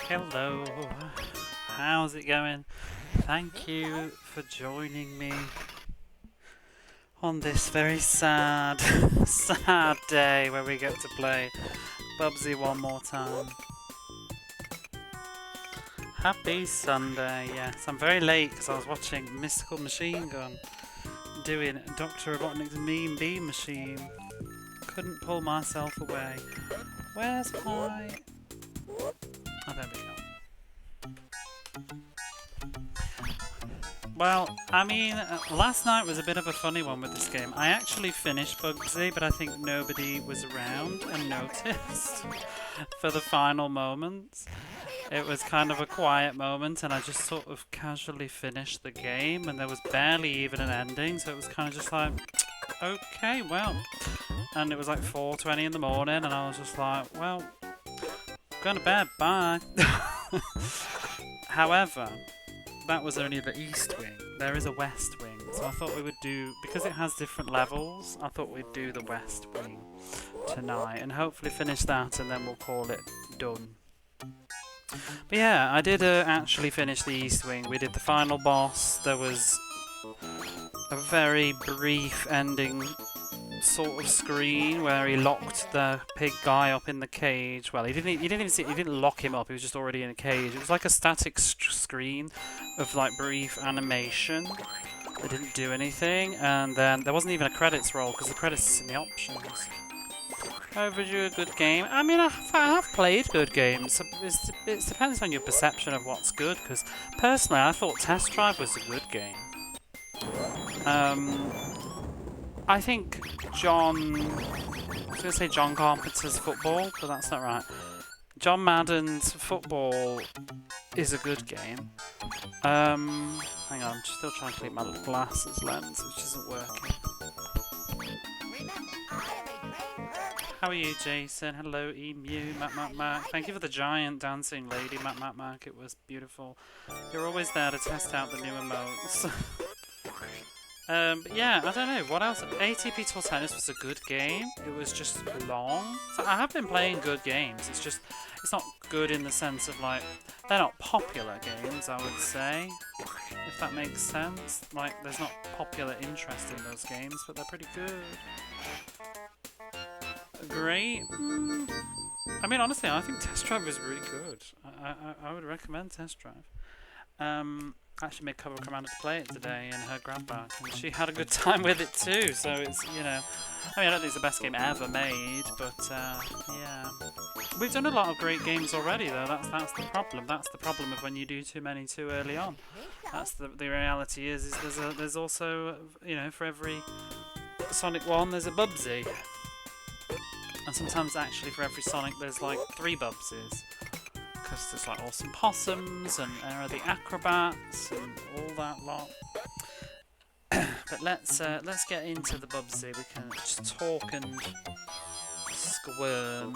Hello, how's it going? Thank you for joining me on this very sad, sad day where we get to play Bubsy one more time. Happy Sunday, yes. I'm very late because I was watching Mystical Machine Gun doing Dr. Robotnik's Mean Bean Machine. Couldn't pull myself away. Where's my... Oh, there we go. Well, I mean, last night was a bit of a funny one with this game. I actually finished Bubsy, but I think nobody was around and noticed for the final moments. It was kind of a quiet moment, and I just sort of casually finished the game, and there was barely even an ending, so it was kind of just like, okay, well. And it was like 4:20 in the morning, and I was just like, well, going to bed, bye. However, that was only the east wing. There is a west wing, so I thought we would do, because it has different levels, I thought we'd do the west wing tonight and hopefully finish that, and then we'll call it done. But yeah, I did actually finish the east wing. We did the final boss. There was a very brief ending sort of screen where he locked the pig guy up in the cage. Well, he didn't lock him up. He was just already in a cage. It was like a static screen of like brief animation that didn't do anything, and then there wasn't even a credits roll because the credits is in the options. Overview a good game. I mean, I have played good games. It depends on your perception of what's good. Because personally, I thought Test Drive was a good game. I think I was going to say John Carpenter's football, but that's not right. John Madden's football is a good game. Hang on, I'm still trying to keep my glasses lens, which isn't working. How are you, Jason? Hello, Emu, Mac. Thank you for the giant dancing lady, Mac. It was beautiful. You're always there to test out the new emotes. But yeah, I don't know, what else? ATP Tour Tennis was a good game. It was just long. So I have been playing good games. It's just, it's not good in the sense of like, they're not popular games, I would say. If that makes sense. Like, there's not popular interest in those games, but they're pretty good. Great. I mean, honestly, I think Test Drive is really good. I would recommend Test Drive. Actually made Cover Commander to play it today in her grab bag, and she had a good time with it too, so it's, you know, I mean, I don't think it's the best game ever made, but yeah. We've done a lot of great games already though, that's the problem. That's the problem of when you do too many too early on. That's the reality is there's also, you know, for every Sonic 1 there's a Bubsy. And sometimes actually for every Sonic there's like 3 Bubsies. Because there's like Awesome Possums and there are the Acrobats and all that lot. But let's get into the Bubsy. We can just talk and squirm.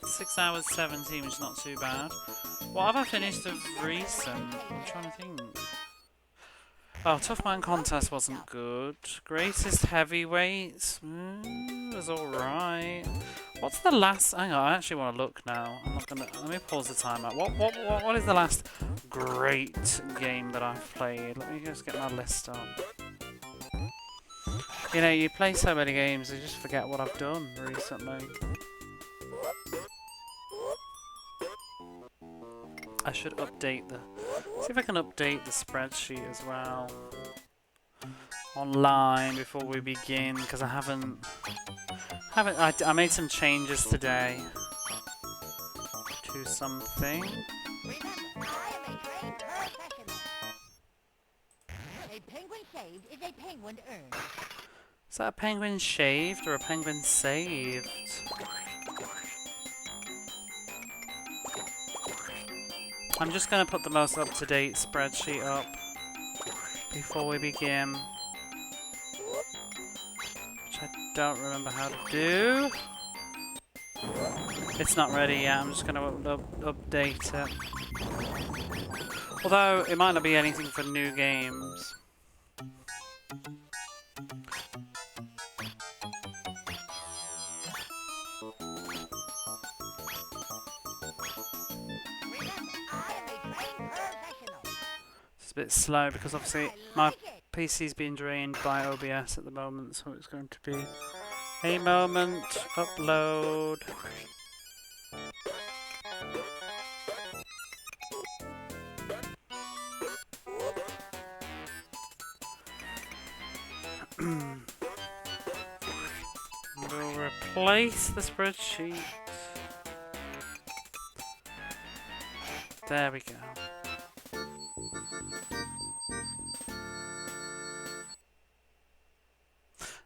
6 hours 17, which is not too bad. What have I finished of recent? I'm trying to think. Oh, Tough Man Contest wasn't good. Greatest Heavyweights was alright. What's the last... Hang on, I actually want to look now. I'm not gonna... Let me pause the timer. What is the last great game that I've played? Let me just get my list on. You know, you play so many games, you just forget what I've done recently. I should update the... See if I can update the spreadsheet as well. Online before we begin, because I I made some changes today to something. A penguin saved is a penguin earned. Is that a penguin shaved or a penguin saved? I'm just going to put the most up-to-date spreadsheet up before we begin. Which I don't remember how to do. It's not ready yet, I'm just going to update it. Although, it might not be anything for new games. It's a bit slow because obviously my PC's being drained by OBS at the moment, so it's going to be a moment. Upload. We'll replace the spreadsheet. There we go.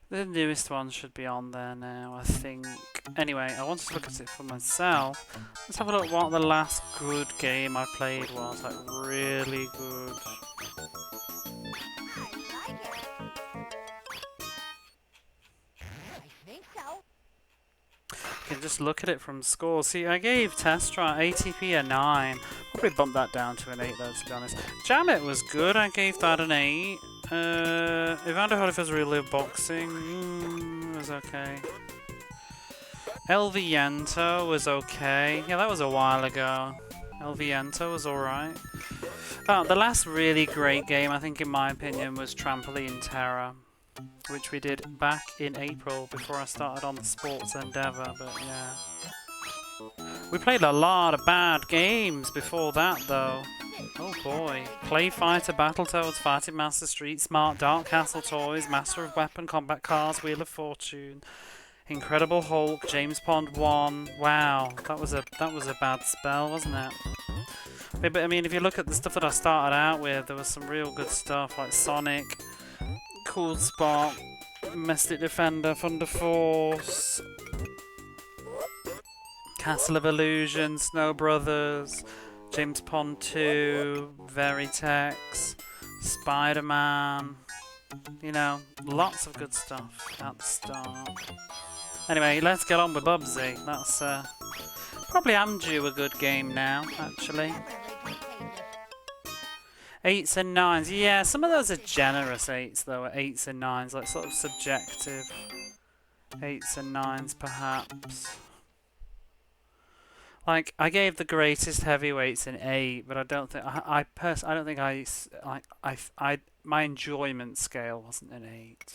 The newest one should be on there now, I think. Anyway, I wanted to look at it for myself. Let's have a look what the last good game I played was. Like, really good. You can just look at it from scores. See, I gave Test Drive ATP a 9. Probably bumped that down to an 8 though, to be honest. Jam It was good. I gave that an 8. Evander Holyfield's Real Boxing was okay. El Viento was okay. Yeah, that was a while ago. El Viento was alright. Oh, the last really great game, I think, in my opinion, was Trampoline Terror, which we did back in April before I started on the sports endeavour, but yeah. We played a lot of bad games before that, though. Oh boy. Play Fighter, Battletoads, Fighting Master, Street Smart, Dark Castle Toys, Master of Weapon, Combat Cars, Wheel of Fortune, Incredible Hulk, James Pond 1. Wow, that was a bad spell, wasn't it? But I mean, if you look at the stuff that I started out with, there was some real good stuff like Sonic, Cool Spot, Mystic Defender, Thunder Force, Castle of Illusion, Snow Brothers, James Pond 2, Veritex, Spider-Man. You know, lots of good stuff at the start. Anyway, let's get on with Bubsy. That's probably am due a good game now, actually. 8s and 9s. Yeah, some of those are generous 8s though, 8s and 9s, like sort of subjective 8s and 9s perhaps. Like, I gave the greatest heavyweights an 8, but I don't think I don't think my enjoyment scale wasn't an 8.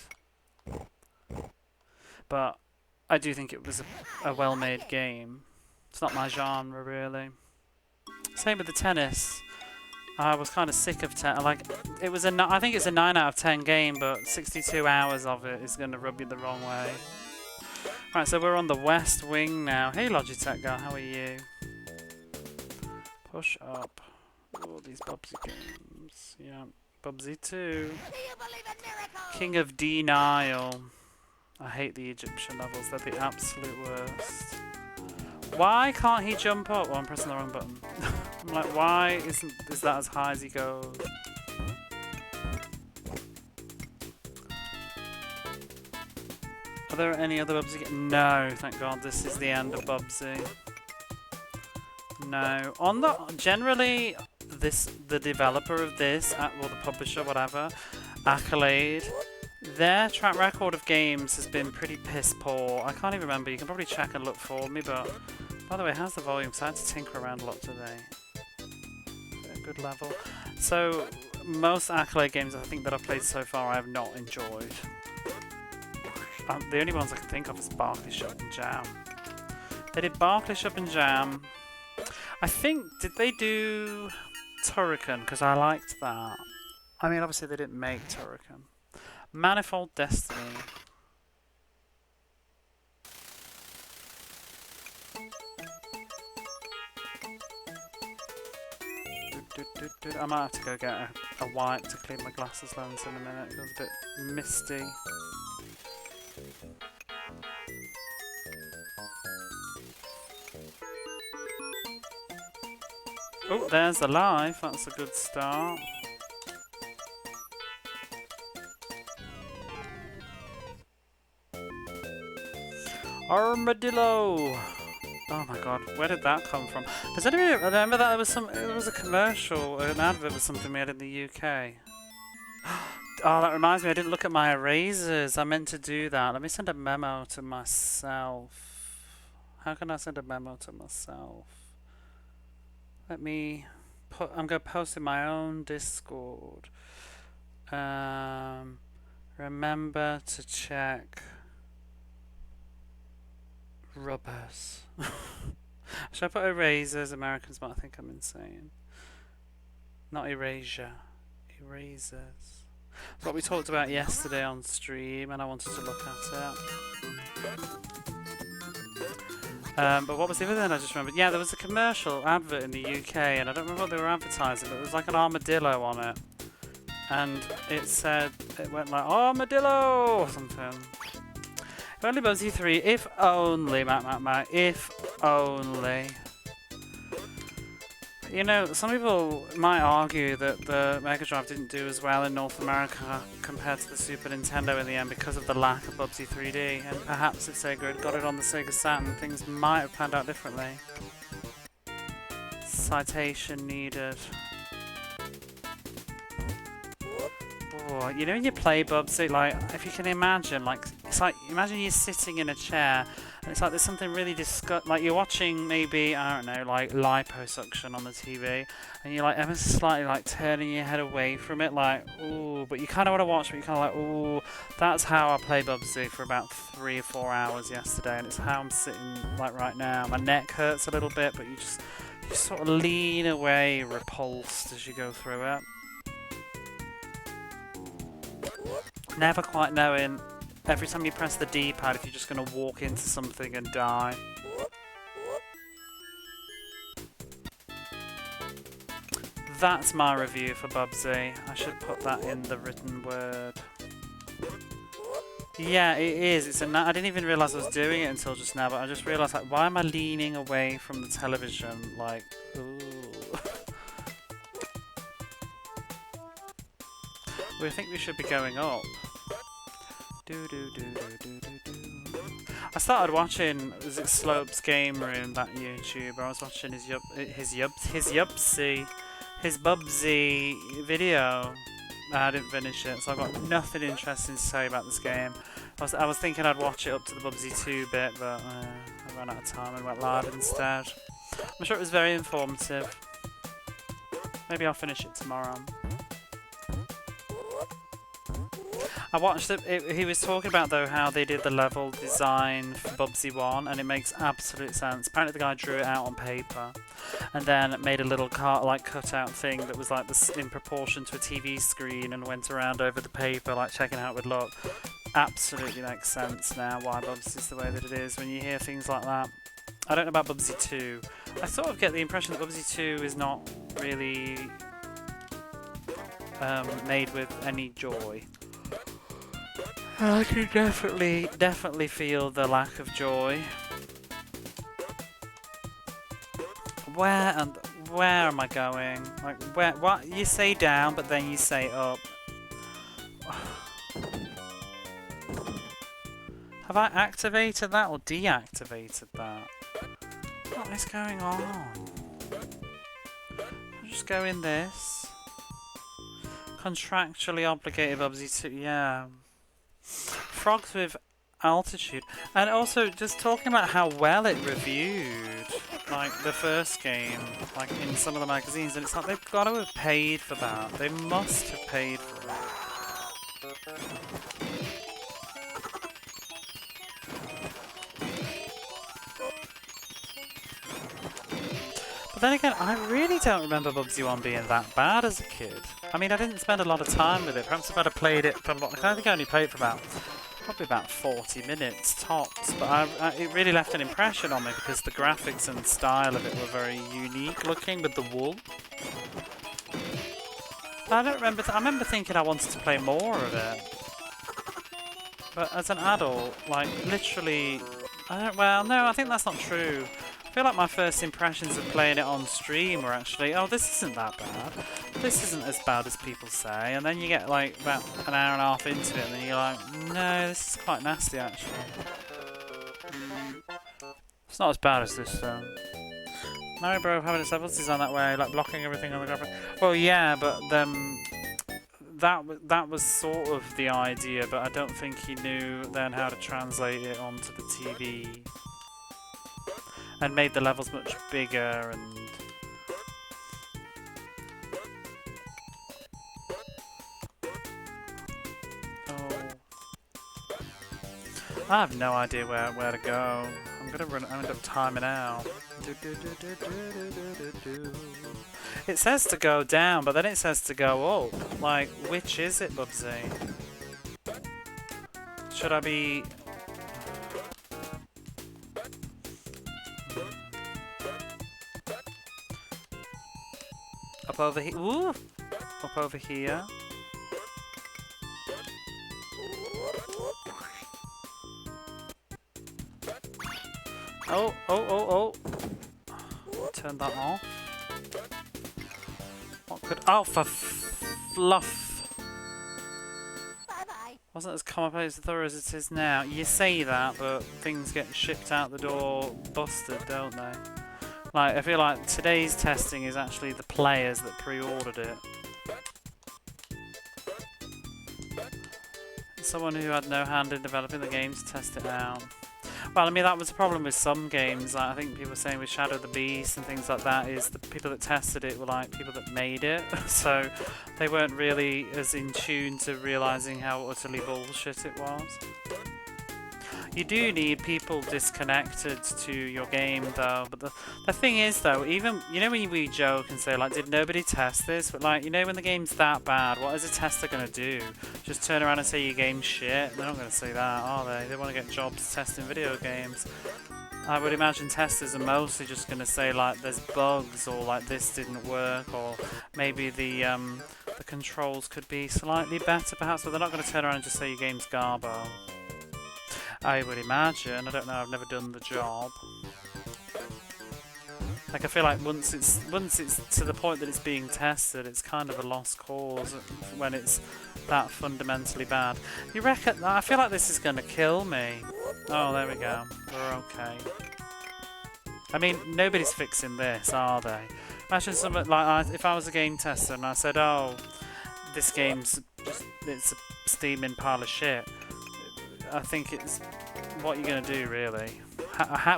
But I do think it was a well-made game. It's not my genre really. Same with the tennis. I was kind of sick of like it was I think it's a 9 out of 10 game, but 62 hours of it is going to rub you the wrong way. Right, so we're on the West Wing now. Hey Logitech guy, how are you? Push up. All these Bubsy games. Yeah, Bubsy 2. King of Denial. I hate the Egyptian levels, they're the absolute worst. Why can't he jump up? Oh, I'm pressing the wrong button. I'm like, why is that as high as he goes? Are there any other Bubsy? No, thank God. This is the end of Bubsy. No. On the generally, the developer of this, well, the publisher, whatever, Accolade. Their track record of games has been pretty piss poor. I can't even remember. You can probably check and look for me, but by the way, how's the volume? So I had to tinker around a lot today. A good level. So most Accolade games I think that I've played so far I have not enjoyed. The only ones I can think of is Barclay Shop and Jam. They did Barclay Shop and Jam. I think, did they do Turrican? Because I liked that. I mean, obviously they didn't make Turrican. Manifold Destiny. I might have to go get a wipe to clean my glasses lens in a minute. It was a bit misty. Oh, there's the live. That's a good start. Armadillo! Oh my god, where did that come from? Does anybody remember that there was a commercial, an advert for something made in the UK? Oh, that reminds me, I didn't look at my erasers. I meant to do that. Let me send a memo to myself. How can I send a memo to myself? Let me I'm gonna post in my own Discord. Remember to check rubbers. Should I put erasers? Americans might think I'm insane. Not erasure. Erasers. That's what we talked about yesterday on stream, and I wanted to look at it. But what was the other thing I just remembered? Yeah, there was a commercial advert in the UK, and I don't remember what they were advertising, but there was like an armadillo on it. And it went like, armadillo! Or something. If only Bubsy 3, if only, if only. You know, some people might argue that the Mega Drive didn't do as well in North America compared to the Super Nintendo in the end because of the lack of Bubsy 3D, and perhaps if Sega had got it on the Sega Saturn, things might have panned out differently. Citation needed. Oh, you know when you play Bubsy, like, if you can imagine, like, it's like, imagine you're sitting in a chair, and it's like there's something really like you're watching maybe, I don't know, like liposuction on the TV, and you're like ever so slightly like turning your head away from it, like, ooh, but you kind of want to watch, but you're kind of like, ooh, that's how I play Bubsy for about 3 or 4 hours yesterday, and it's how I'm sitting, like, right now. My neck hurts a little bit, but you sort of lean away, repulsed as you go through it. Never quite knowing, every time you press the D-pad, if you're just going to walk into something and die. That's my review for Bubsy. I should put that in the written word. Yeah, it is. I didn't even realise I was doing it until just now, but I just realised, like, why am I leaning away from the television? Like, ooh. We think we should be going up. I started watching, was it Slope's Game Room, that YouTuber. I was watching his Bubsy video. I didn't finish it, so I've got nothing interesting to say about this game. I was thinking I'd watch it up to the Bubsy 2 bit, but I ran out of time and went live instead. I'm sure it was very informative. Maybe I'll finish it tomorrow. I watched it, he was talking about though how they did the level design for Bubsy 1, and it makes absolute sense. Apparently the guy drew it out on paper and then made a little cutout thing that was like this in proportion to a TV screen and went around over the paper like checking how it would look. Absolutely makes sense now why Bubsy's the way that it is when you hear things like that. I don't know about Bubsy 2. I sort of get the impression that Bubsy 2 is not really made with any joy. I can definitely feel the lack of joy. Where am I going? Like, what? You say down, but then you say up. Have I activated that or deactivated that? What is going on? I'll just go in this. Contractually obligated Bubsy 2, yeah. Frogs with altitude. And also, just talking about how well it reviewed, like, the first game, like, in some of the magazines, and it's like, they've got to have paid for that. They must have paid for it. But then again, I really don't remember Bubsy 1 being that bad as a kid. I mean, I didn't spend a lot of time with it. Perhaps if I'd have played it for a lot, I think I only played it for probably about 40 minutes tops. But it really left an impression on me because the graphics and style of it were very unique looking with the wool. I don't remember. I remember thinking I wanted to play more of it. But as an adult, like literally, well, no, I think that's not true. I feel like my first impressions of playing it on stream were actually, oh, this isn't that bad. This isn't as bad as people say. And then you get like about an hour and a half into it and then you're like, no, this is quite nasty actually. It's not as bad as this though. Mario Bro having its levels designed that way, like blocking everything on the graphic. Well, yeah, but that was sort of the idea, but I don't think he knew then how to translate it onto the TV. And made the levels much bigger and I have no idea where to go. I'm gonna end up timing out. It says to go down, but then it says to go up. Like, which is it, Bubsy? Should I be... Up over here? Ooh! Up over here. Oh, oh, oh, oh. Turn that off. What could... Oh, for fluff. Bye-bye. Wasn't as commonplace and thorough as it is now. You say that, but things get shipped out the door busted, don't they? Like, I feel like today's testing is actually the players that pre-ordered it. Someone who had no hand in developing the games to test it out. Well, I mean, that was a problem with some games. Like, I think people were saying with Shadow the Beast and things like that, is the people that tested it were like people that made it. So they weren't really as in tune to realising how utterly bullshit it was. You do need people disconnected to your game though, but the thing is though, even, you know when we joke and say like, did nobody test this? But like, you know when the game's that bad, what is a tester gonna do? Just turn around and say your game's shit? They're not gonna say that, are they? They want to get jobs testing video games. I would imagine testers are mostly just gonna say like, there's bugs, or like this didn't work, or maybe the controls could be slightly better perhaps, but they're not gonna turn around and just say your game's garbo. I would imagine. I don't know, I've never done the job. Like, I feel like once it's to the point that it's being tested, it's kind of a lost cause when it's that fundamentally bad. You reckon? I feel like this is going to kill me. Oh, there we go. We're okay. I mean, nobody's fixing this, are they? Imagine something like, if I was a game tester and I said, oh, this game's just, it's a steaming pile of shit. I think it's what you're going to do, really.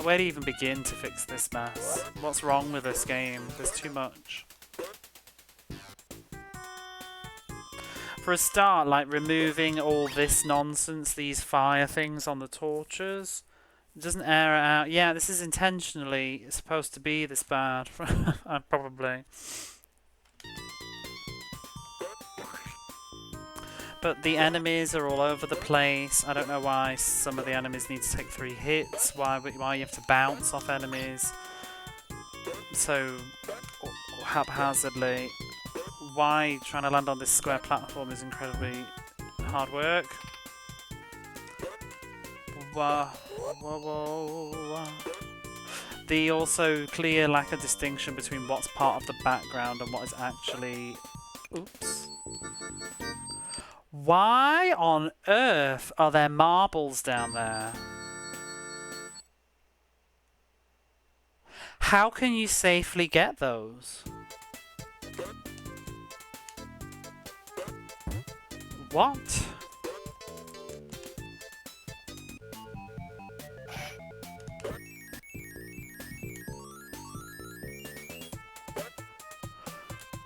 Where do you even begin to fix this mess? What's wrong with this game? There's too much. For a start, like removing all this nonsense, these fire things on the torches, it doesn't air it out. Yeah, this is intentionally supposed to be this bad. Probably. But the enemies are all over the place. I don't know why some of the enemies need to take 3 hits. Why you have to bounce off enemies so haphazardly. Why trying to land on this square platform is incredibly hard work. Whoa, whoa, whoa, whoa. The also clear lack of distinction between what's part of the background and what is actually... Oops. Why on earth are there marbles down there? How can you safely get those? What?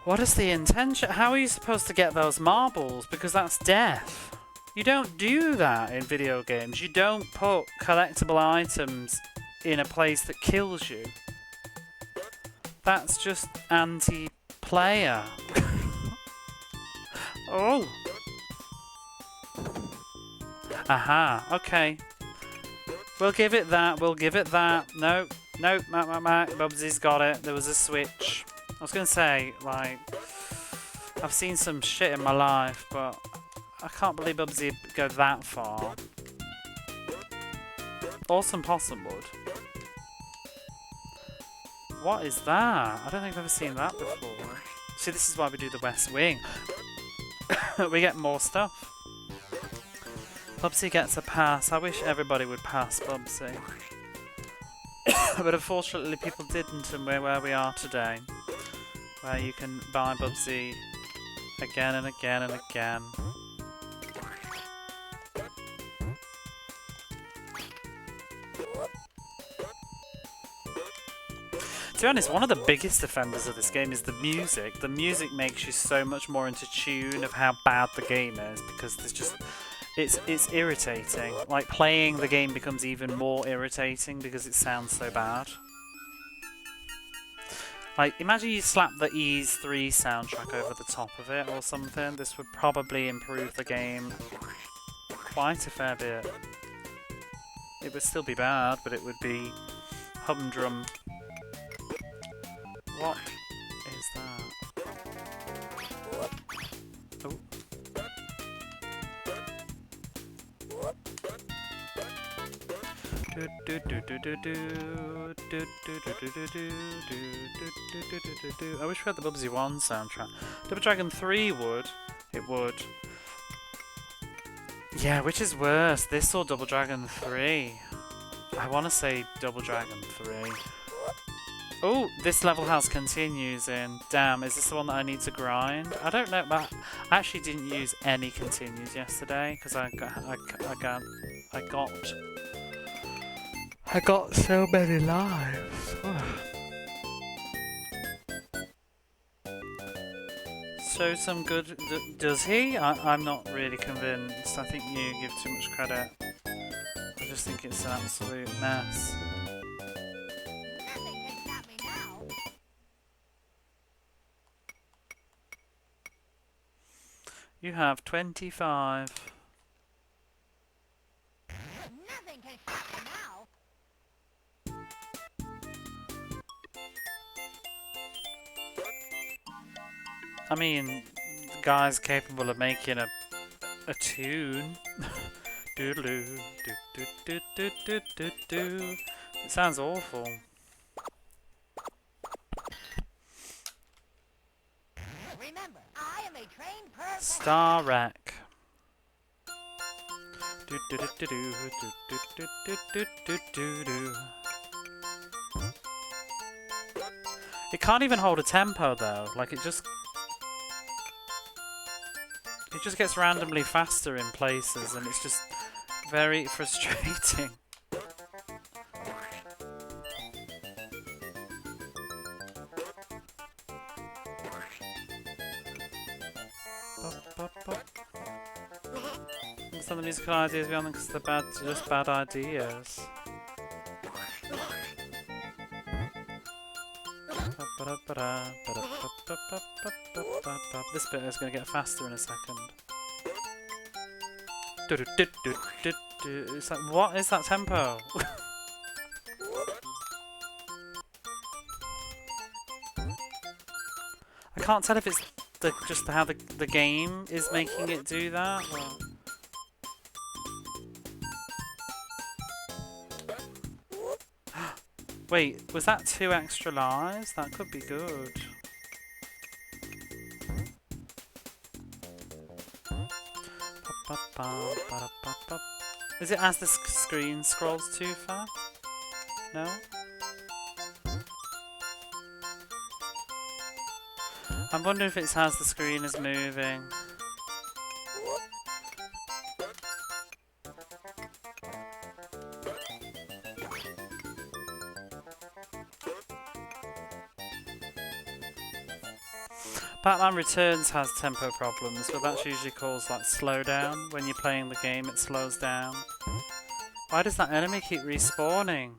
What is the intention? How are you supposed to get those marbles? Because that's death. You don't do that in video games. You don't put collectible items in a place that kills you. That's just anti-player. Oh. Aha, okay. We'll give it that, we'll give it that. No, no, Bubsy's got it. There was a switch. I was going to say, like, I've seen some shit in my life, but I can't believe Bubsy would go that far. Awesome Possum would. What is that? I don't think I've ever seen that before. See, this is why we do the West Wing. We get more stuff. Bubsy gets a pass. I wish everybody would pass Bubsy. But unfortunately people didn't, and we're where we are today. Where you can buy Bubsy again and again and again. To be honest, one of the biggest offenders of this game is the music. The music makes you so much more into tune of how bad the game is, because there's just... It's irritating. Like, playing the game becomes even more irritating because it sounds so bad. Like, imagine you slap the Ease 3 soundtrack over the top of it or something. This would probably improve the game quite a fair bit. It would still be bad, but it would be humdrum. What is that? Oh. I wish we had the Bubsy 1 soundtrack. Double Dragon 3 would. It would. Yeah, which is worse, this or Double Dragon 3? I want to say Double Dragon 3. Oh, this level has continues in. Damn, is this the one that I need to grind? I don't know, but I actually didn't use any continues yesterday because I got so many lives. So some good. Does he? I'm not really convinced. I think you give too much credit. I just think it's an absolute mess. Nothing can stop me now. You have 25. Nothing can stop me now. I mean, the guy's capable of making a tune. Doodaloo, do do do do do do. It sounds awful. Remember, I am a trained perfectionist. Star Wreck. Do do do do do do do do do do do do. It can't even hold a tempo though. Like it just gets randomly faster in places, and it's just very frustrating. Some of the musical ideas beyond them because they're just bad ideas. This bit is going to get faster in a second. It's like, what is that tempo? I can't tell if it's just how the game is making it do that. Or... Wait, was that 2 extra lives? That could be good. Is it as the screen scrolls too far? No? I'm wondering if it's as the screen is moving. Batman Returns has tempo problems, but that's usually caused like slowdown. When you're playing the game, it slows down. Why does that enemy keep respawning?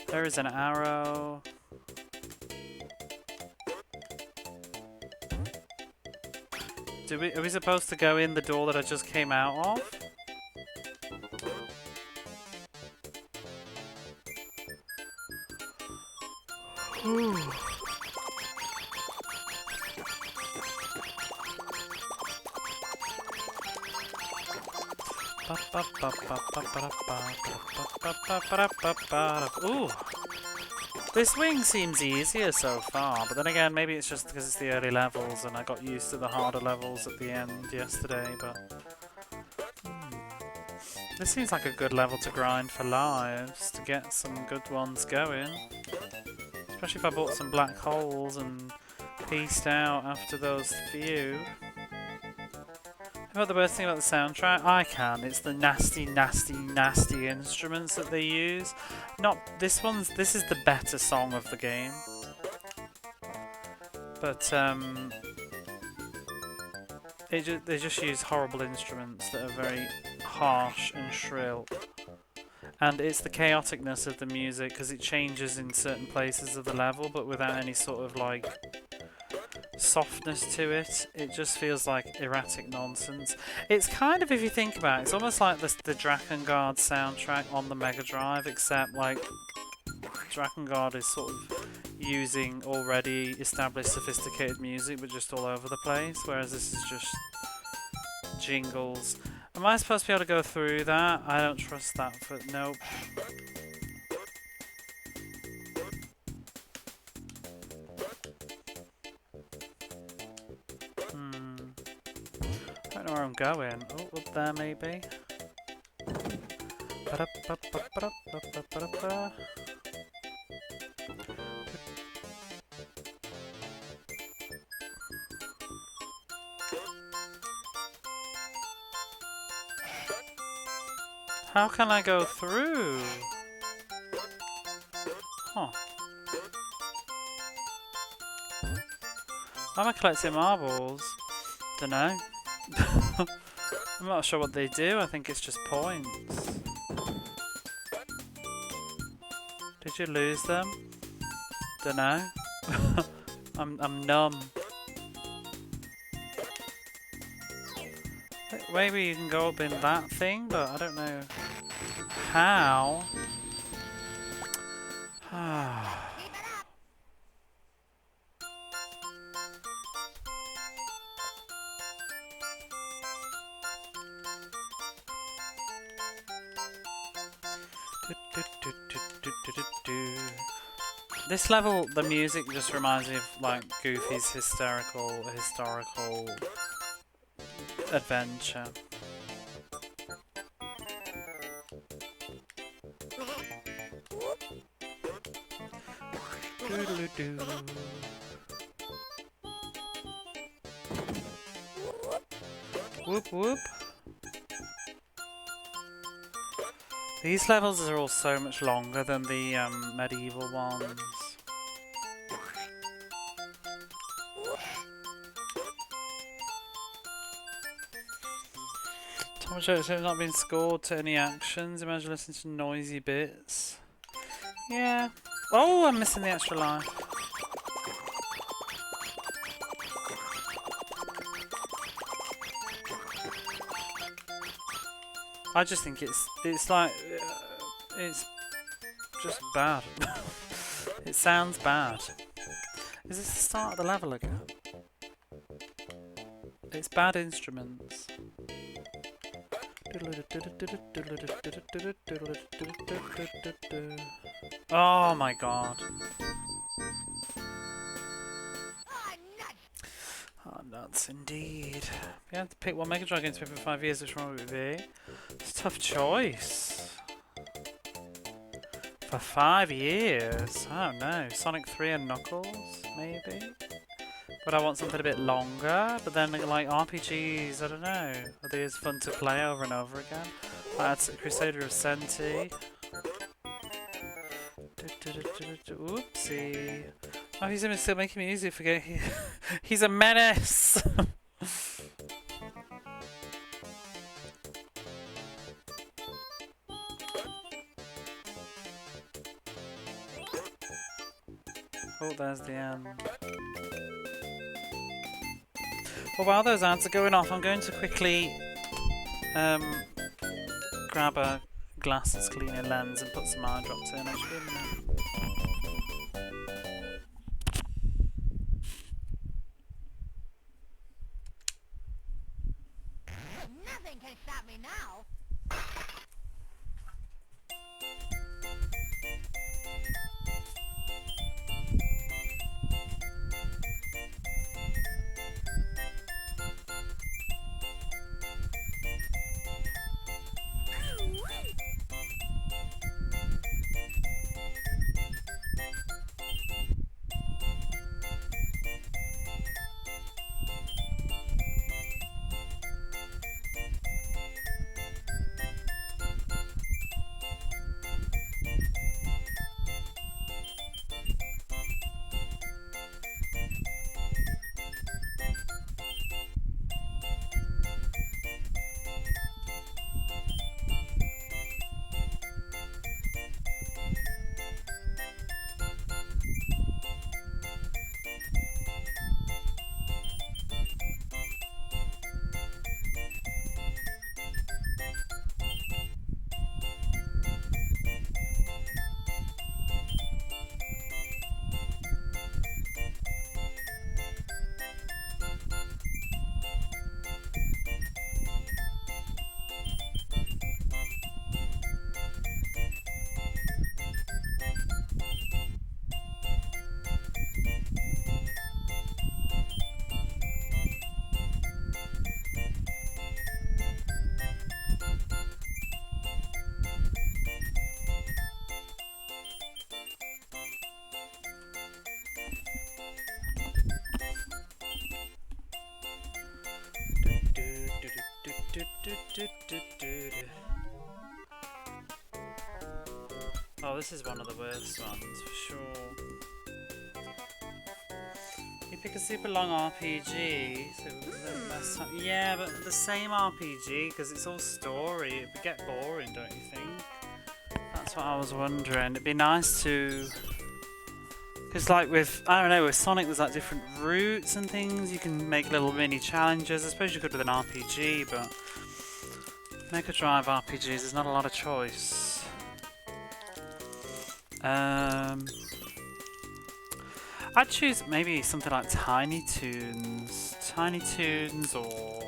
There is an arrow. Are we supposed to go in the door that I just came out of? Ooh. Ooh. This wing seems easier so far, but then again, maybe it's just because it's the early levels and I got used to the harder levels at the end yesterday, but... This seems like a good level to grind for lives, to get some good ones going. Especially if I bought some black holes and pieced out after those few. About the worst thing about the soundtrack? I can. It's the nasty, nasty, nasty instruments that they use. Not this one's. This is the better song of the game. But They just use horrible instruments that are very harsh and shrill. And it's the chaoticness of the music because it changes in certain places of the level, but without any sort of like softness to it. It just feels like erratic nonsense. It's kind of, if you think about it, it's almost like the Drakengard soundtrack on the Mega Drive, except like Drakengard is sort of using already established sophisticated music but just all over the place, whereas this is just jingles. Am I supposed to be able to go through that? I don't trust that, but nope. I don't know where I'm going. Oh, up there maybe. How can I go through? Huh. Why am I collecting marbles? Dunno. I'm not sure what they do, I think it's just points. Did you lose them? Dunno. I'm numb. Maybe you can go up in that thing, but I don't know how. Keep it up. This level, the music just reminds me of like Goofy's historical adventure. Doodle-doo. Whoop whoop. These levels are all so much longer than the medieval ones. Tom Jones have not been scored to any actions. Imagine listening to noisy bits. Yeah. Oh, I'm missing the extra line. I just think it's like it's just bad. It sounds bad. Is this the start of the level again? It's bad instruments. Oh my god. Oh, nuts indeed. You had to pick one Mega Drive game to play for 5 years, which one would it be? It's a tough choice. For 5 years? I don't know. Sonic 3 and Knuckles, maybe? But I want something a bit longer. But then, like, RPGs, I don't know. Are they as fun to play over and over again? That's Crusader of Senti. Oopsie. Oh, he's still making music. Forget he's a menace. Oh, there's the end. Well, while those ads are going off, I'm going to quickly grab a glasses cleaner lens and put some eye drops in. Actually, a minute. Nothing can stop me now. Oh, this is one of the worst ones for sure. You pick a super long RPG, so less time. Yeah, but the same RPG because it's all story. It would get boring, don't you think? That's what I was wondering. It'd be nice to, because like with I don't know, with Sonic there's like different routes and things. You can make little mini challenges. I suppose you could with an RPG, but Mega Drive RPGs there's not a lot of choice. I'd choose maybe something like Tiny Toons. Tiny Toons or...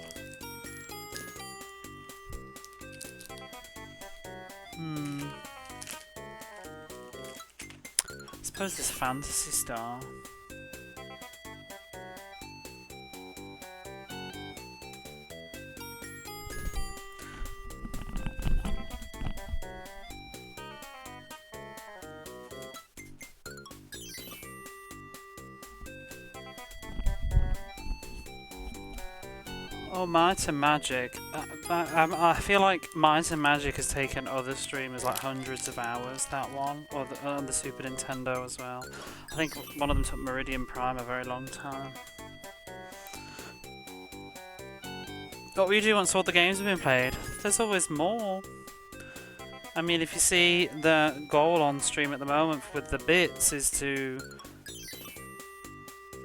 I suppose this Fantasy Star. Oh, Might and Magic. I feel like Might and Magic has taken other streamers like hundreds of hours, that one. Or on the Super Nintendo as well. I think one of them took Meridian Prime a very long time. What will you do once all the games have been played? There's always more. I mean, if you see the goal on stream at the moment with the bits is to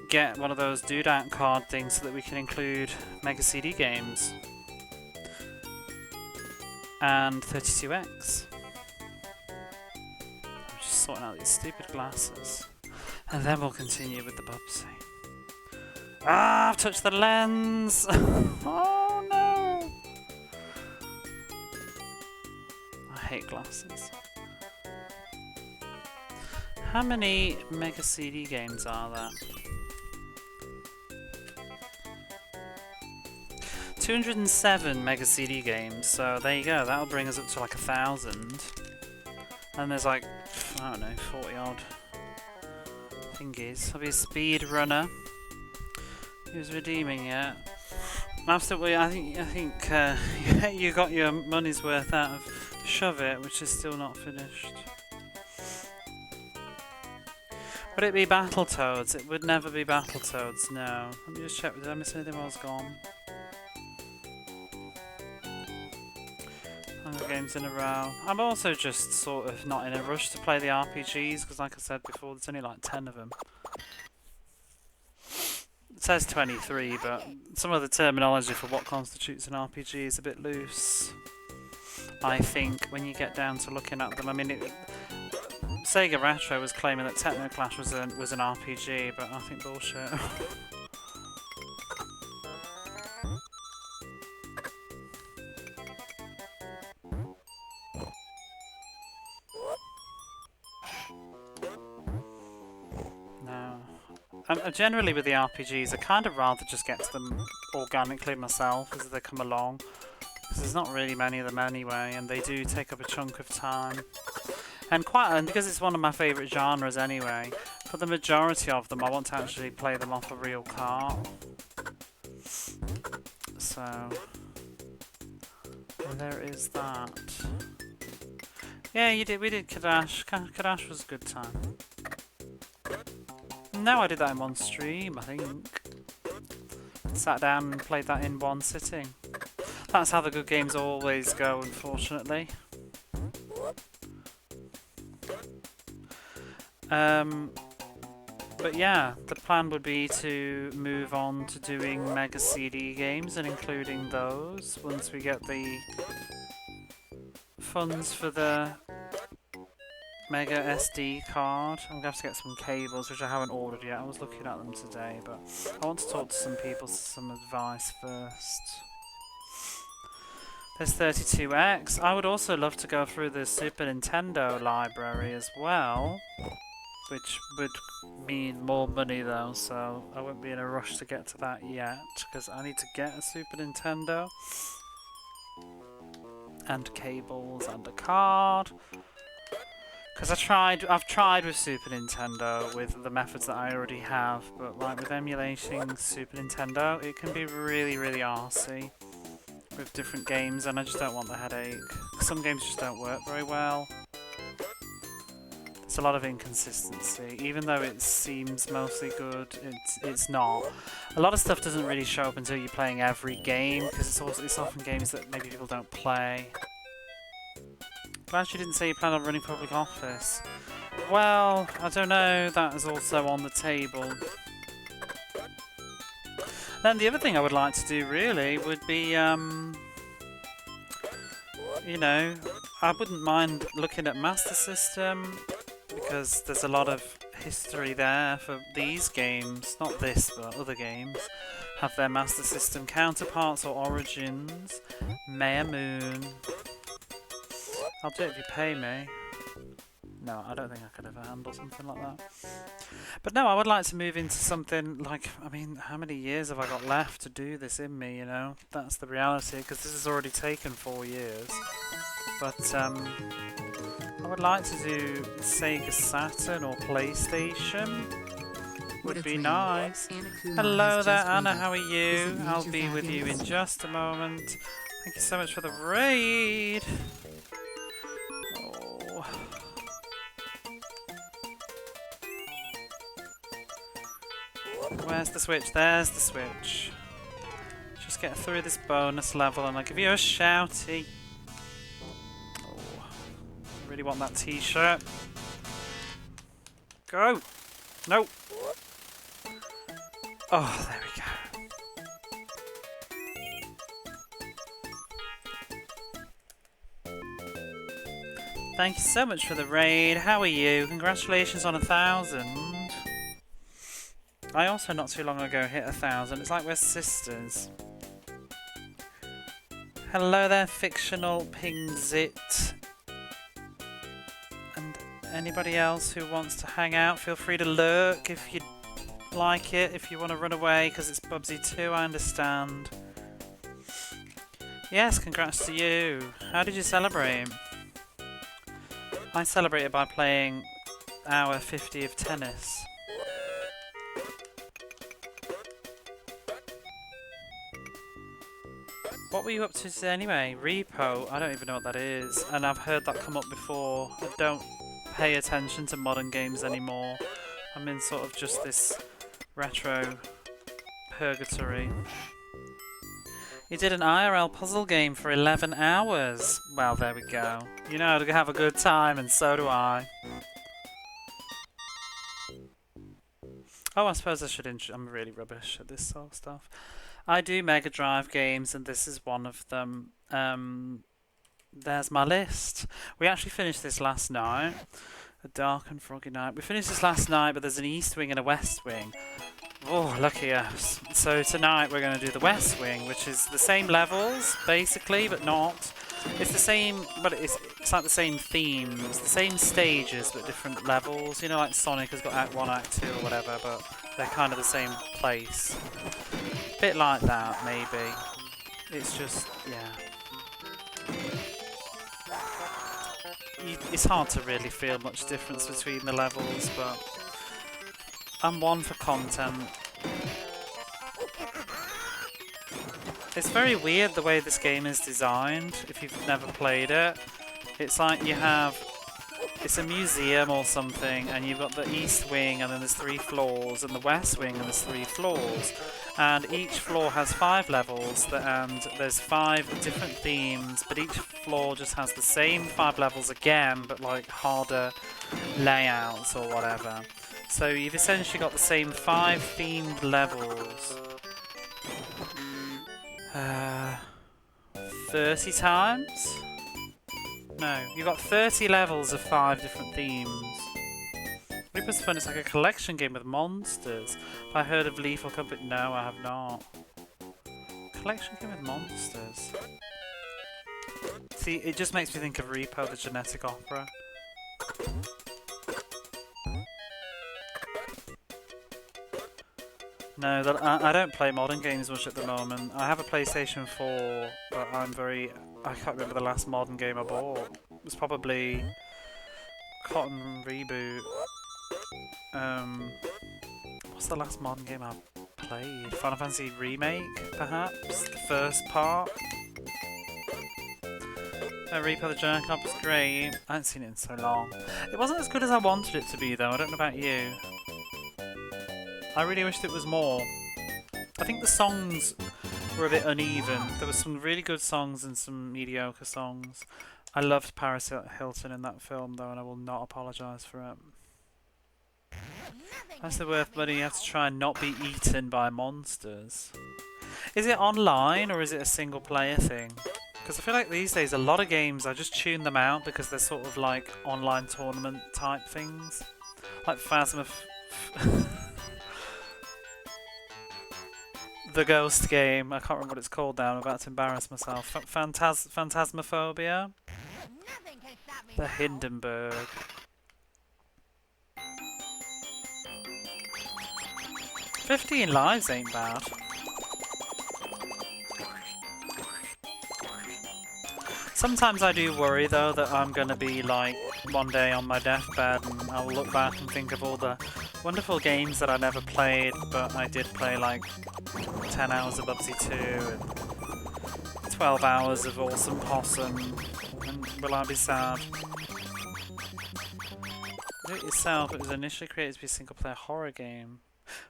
get one of those doodad card things so that we can include Mega CD games and 32X. I'm just sorting out these stupid glasses and then we'll continue with the Bubsy. Ah, I've touched the lens! Oh no! I hate glasses. How many Mega CD games are there? 207 Mega CD games, so there you go, that'll bring us up to like 1,000. And there's like, I don't know, 40 odd thingies. I'll be a speed runner. Who's redeeming it? Absolutely, I think you got your money's worth out of Shove It, which is still not finished. Would it be Battletoads? It would never be Battletoads, no. Let me just check, did I miss anything while I was gone? Games in a row. I'm also just sort of not in a rush to play the RPGs because like I said before there's only like 10 of them. It says 23 but some of the terminology for what constitutes an RPG is a bit loose. I think when you get down to looking at them, I mean Sega Retro was claiming that Technoclash was an RPG but I think bullshit. Generally with the RPGs, I kind of rather just get to them organically myself as they come along. Because there's not really many of them anyway, and they do take up a chunk of time. And because it's one of my favourite genres anyway, for the majority of them I want to actually play them off a real cart. So, there is that. Yeah, we did Kadash. Kadash was a good time. No, I did that in one stream, I think. Sat down and played that in one sitting. That's how the good games always go, unfortunately. But yeah, the plan would be to move on to doing Mega CD games and including those once we get the funds for the Mega SD card. I'm going to have to get some cables, which I haven't ordered yet. I was looking at them today, but I want to talk to some people for some advice first. There's 32X. I would also love to go through the Super Nintendo library as well, which would mean more money though, so I won't be in a rush to get to that yet, because I need to get a Super Nintendo, and cables, and a card. Because I've tried with Super Nintendo with the methods that I already have, but like with emulating Super Nintendo, it can be really, really arsey. with different games, and I just don't want the headache. Some games just don't work very well. There's a lot of inconsistency. Even though it seems mostly good, it's not. A lot of stuff doesn't really show up until you're playing every game, because it's often games that maybe people don't play. Glad you didn't say you plan on running public office. Well, I don't know. That is also on the table. Then the other thing I would like to do really would be, you know, I wouldn't mind looking at Master System, because there's a lot of history there for these games, not this, but other games, have their Master System counterparts or origins. Maya Moon. I'll do it if you pay me. No, I don't think I could ever handle something like that. But no, I would like to move into something like, I mean, how many years have I got left to do this in me, you know? That's the reality, because this has already taken 4 years. But, I would like to do Sega Saturn or PlayStation. Would be nice. Hello there, Anna, how are you? I'll be with you in just a moment. Thank you so much for the raid. Oh. Where's the switch? There's the switch. Just get through this bonus level and I'll give you a shouty. Oh, I really want that t-shirt. Go! No! Oh, there we go. Thank you so much for the raid. How are you? Congratulations on 1,000. I also not too long ago hit 1,000. It's like we're sisters. Hello there, fictional Pingzit. And anybody else who wants to hang out, feel free to lurk if you like it. If you want to run away because it's Bubsy too, I understand. Yes, congrats to you. How did you celebrate? I celebrated by playing hour 50 of tennis. What were you up to today anyway? Repo? I don't even know what that is. And I've heard that come up before. I don't pay attention to modern games anymore. I'm in sort of just this retro purgatory. You did an IRL puzzle game for 11 hours. Well, there we go. You know how to have a good time, and so do I. Oh, I suppose I should I'm really rubbish at this sort of stuff. I do Mega Drive games, and this is one of them. There's my list. We actually finished this last night. A dark and froggy night. We finished this last night, but there's an East Wing and a West Wing. Oh, lucky us. So tonight we're going to do the West Wing, which is the same levels, basically, but not. It's the same, but it's like the same themes, the same stages, but different levels. You know, like Sonic has got Act 1, Act 2 or whatever, but they're kind of the same place. Bit like that, maybe. It's just, yeah. It's hard to really feel much difference between the levels, but I'm one for content. It's very weird the way this game is designed, if you've never played it. It's like you have... It's a museum or something, and you've got the East Wing, and then there's 3 floors, and the West Wing, and there's 3 floors. And each floor has 5 levels, and there's 5 different themes, but each floor just has the same 5 levels again, but like harder layouts or whatever. So you've essentially got the same 5 themed levels 30 times? No, you've got 30 levels of 5 different themes. Reaper's Fun is like a collection game with monsters. Have I heard of Lethal Company? No, I have not. Collection game with monsters. See, it just makes me think of Repo, the genetic opera. No, I don't play modern games much at the moment. I have a PlayStation 4, but I can't remember the last modern game I bought. It was probably Cotton Reboot. What's the last modern game I played? Final Fantasy Remake, perhaps? The first part? Reaper the Jerk-Up was great. I haven't seen it in so long. It wasn't as good as I wanted it to be though, I don't know about you. I really wished it was more. I think the songs were a bit uneven. There were some really good songs and some mediocre songs. I loved Paris Hilton in that film though, and I will not apologise for it. That's the worth money. You have to try and not be eaten by monsters. Is it online or is it a single player thing? Because I feel like these days a lot of games I just tune them out because they're sort of like online tournament type things. Like the ghost game. I can't remember what it's called now. I'm about to embarrass myself. Phantasmophobia? The Hindenburg. 15 lives ain't bad. Sometimes I do worry though that I'm gonna be like one day on my deathbed and I'll look back and think of all the wonderful games that I never played, but I did play like 10 hours of Bubsy 2 and 12 hours of Awesome Possum, and will I be sad? Do it yourself. It was initially created to be a single player horror game.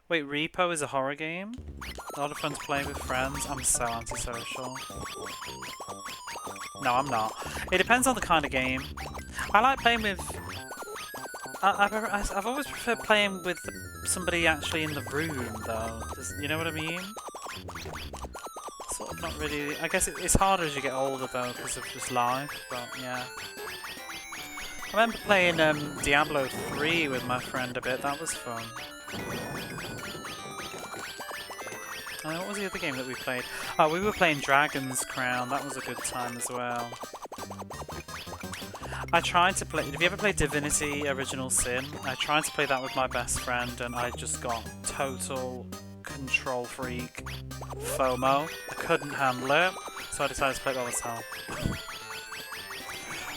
Wait, Repo is a horror game? A lot of fun to play with friends. I'm so antisocial. No, I'm not. It depends on the kind of game. I like playing with... I've always preferred playing with somebody actually in the room, though. You know what I mean? Sort of not really... I guess it's harder as you get older, though, because of just life, but yeah. I remember playing Diablo 3 with my friend a bit. That was fun. What was the other game that we played? Oh, we were playing Dragon's Crown. That was a good time as well. I tried to play... Have you ever played Divinity Original Sin? I tried to play that with my best friend and I just got total control freak FOMO. I couldn't handle it, so I decided to play it by myself.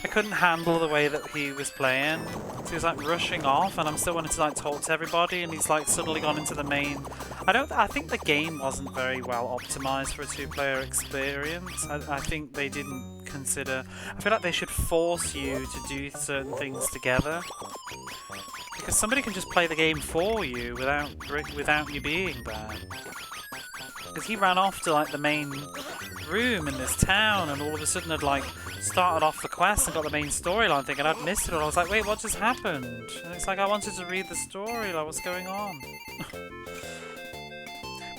I couldn't handle the way that he was playing. So he was like rushing off and I'm still wanting to like talk to everybody and he's like suddenly gone into the main... I think the game wasn't very well optimized for a two-player experience. I think they didn't consider... I feel like they should force you to do certain things together. Because somebody can just play the game for you without you being there. Because he ran off to like the main room in this town and all of a sudden had like started off the quest and got the main storyline thing and I'd missed it all. I was like, wait, what just happened? And it's like, I wanted to read the story, like what's going on?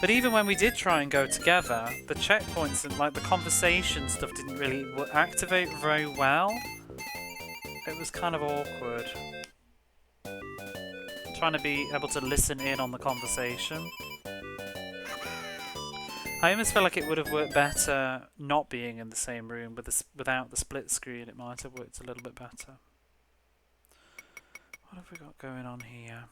But even when we did try and go together, the checkpoints and like the conversation stuff didn't really activate very well. It was kind of awkward. Trying to be able to listen in on the conversation. I almost feel like it would have worked better not being in the same room without the split screen. It might have worked a little bit better. What have we got going on here?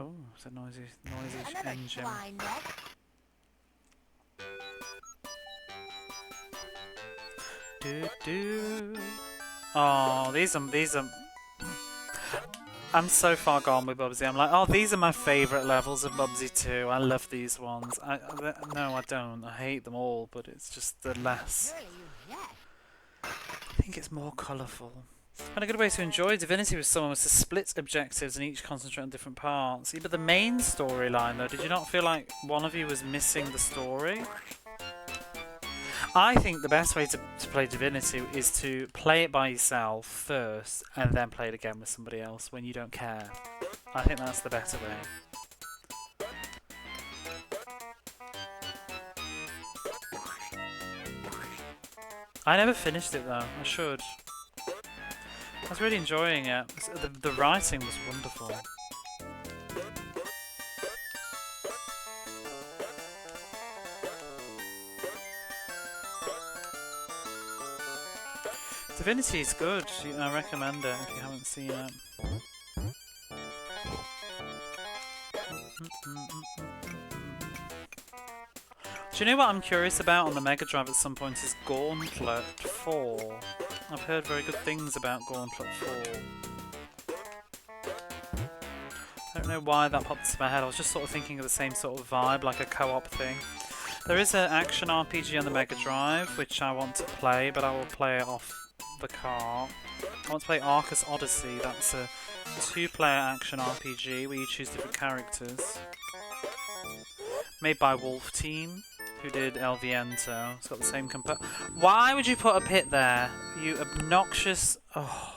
Oh, it's a noisy engine. Do. Oh, these are. I'm so far gone with Bubsy. I'm like, oh, these are my favourite levels of Bubsy 2. I love these ones. No, I don't. I hate them all, but it's just the less. I think it's more colourful. And a good way to enjoy Divinity with someone was to split objectives and each concentrate on different parts. Yeah, but the main storyline, though, did you not feel like one of you was missing the story? I think the best way to play Divinity is to play it by yourself first and then play it again with somebody else when you don't care. I think that's the better way. I never finished it though, I should. I was really enjoying it. The writing was wonderful. Divinity is good. I recommend it if you haven't seen it. Do you know what I'm curious about on the Mega Drive at some point is Gauntlet 4. I've heard very good things about Gauntlet 4. I don't know why that popped into my head. I was just sort of thinking of the same sort of vibe, like a co-op thing. There is an action RPG on the Mega Drive which I want to play, but I will play it off the car. I want to play Arcus Odyssey. That's a 2-player action RPG where you choose different characters. Made by Wolf Team, who did El Viento. It's got the same Why would you put a pit there? You obnoxious... Oh.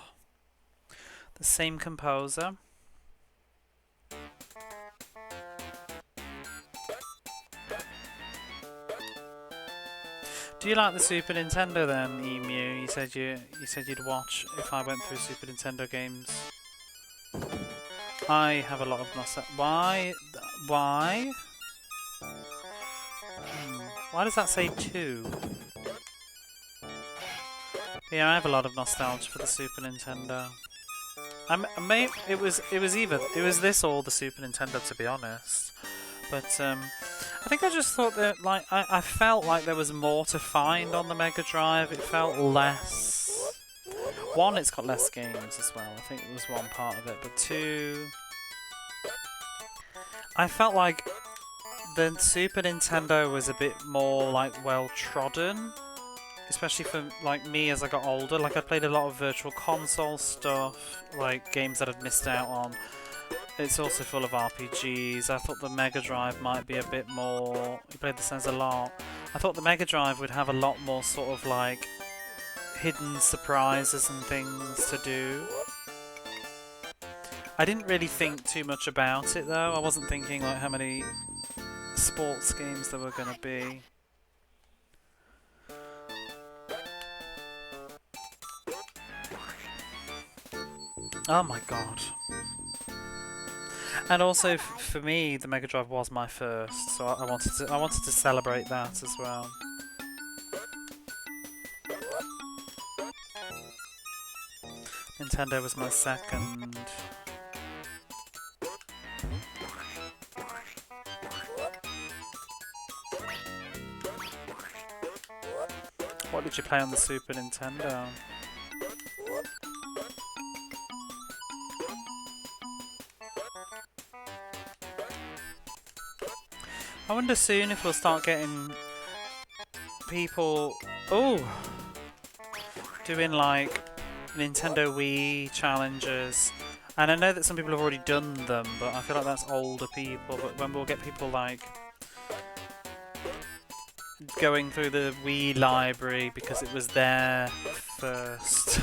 The same composer. Do you like the Super Nintendo then, Emu? You said you'd watch if I went through Super Nintendo games. I have a lot of nostalgia. Why? Why? Why does that say 2? Yeah, I have a lot of nostalgia for the Super Nintendo. It was this or the Super Nintendo, to be honest. But I think I just thought that I felt like there was more to find on the Mega Drive. It felt less. One, it's got less games as well. I think it was one part of it. But two, I felt like the Super Nintendo was a bit more like well trodden. Especially for like me as I got older. Like I played a lot of Virtual Console stuff, like games that I'd missed out on. It's also full of RPGs. I thought the Mega Drive might be a bit more... You played the SNES a lot. I thought the Mega Drive would have a lot more sort of like hidden surprises and things to do. I didn't really think too much about it though. I wasn't thinking like how many sports games there were going to be. Oh my god. And also, for me, the Mega Drive was my first, so I wanted to celebrate that as well. Nintendo was my second. What did you play on the Super Nintendo? I wonder soon if we'll start getting people doing like Nintendo Wii challenges. And I know that some people have already done them, but I feel like that's older people. But when we'll get people like going through the Wii library because it was there first.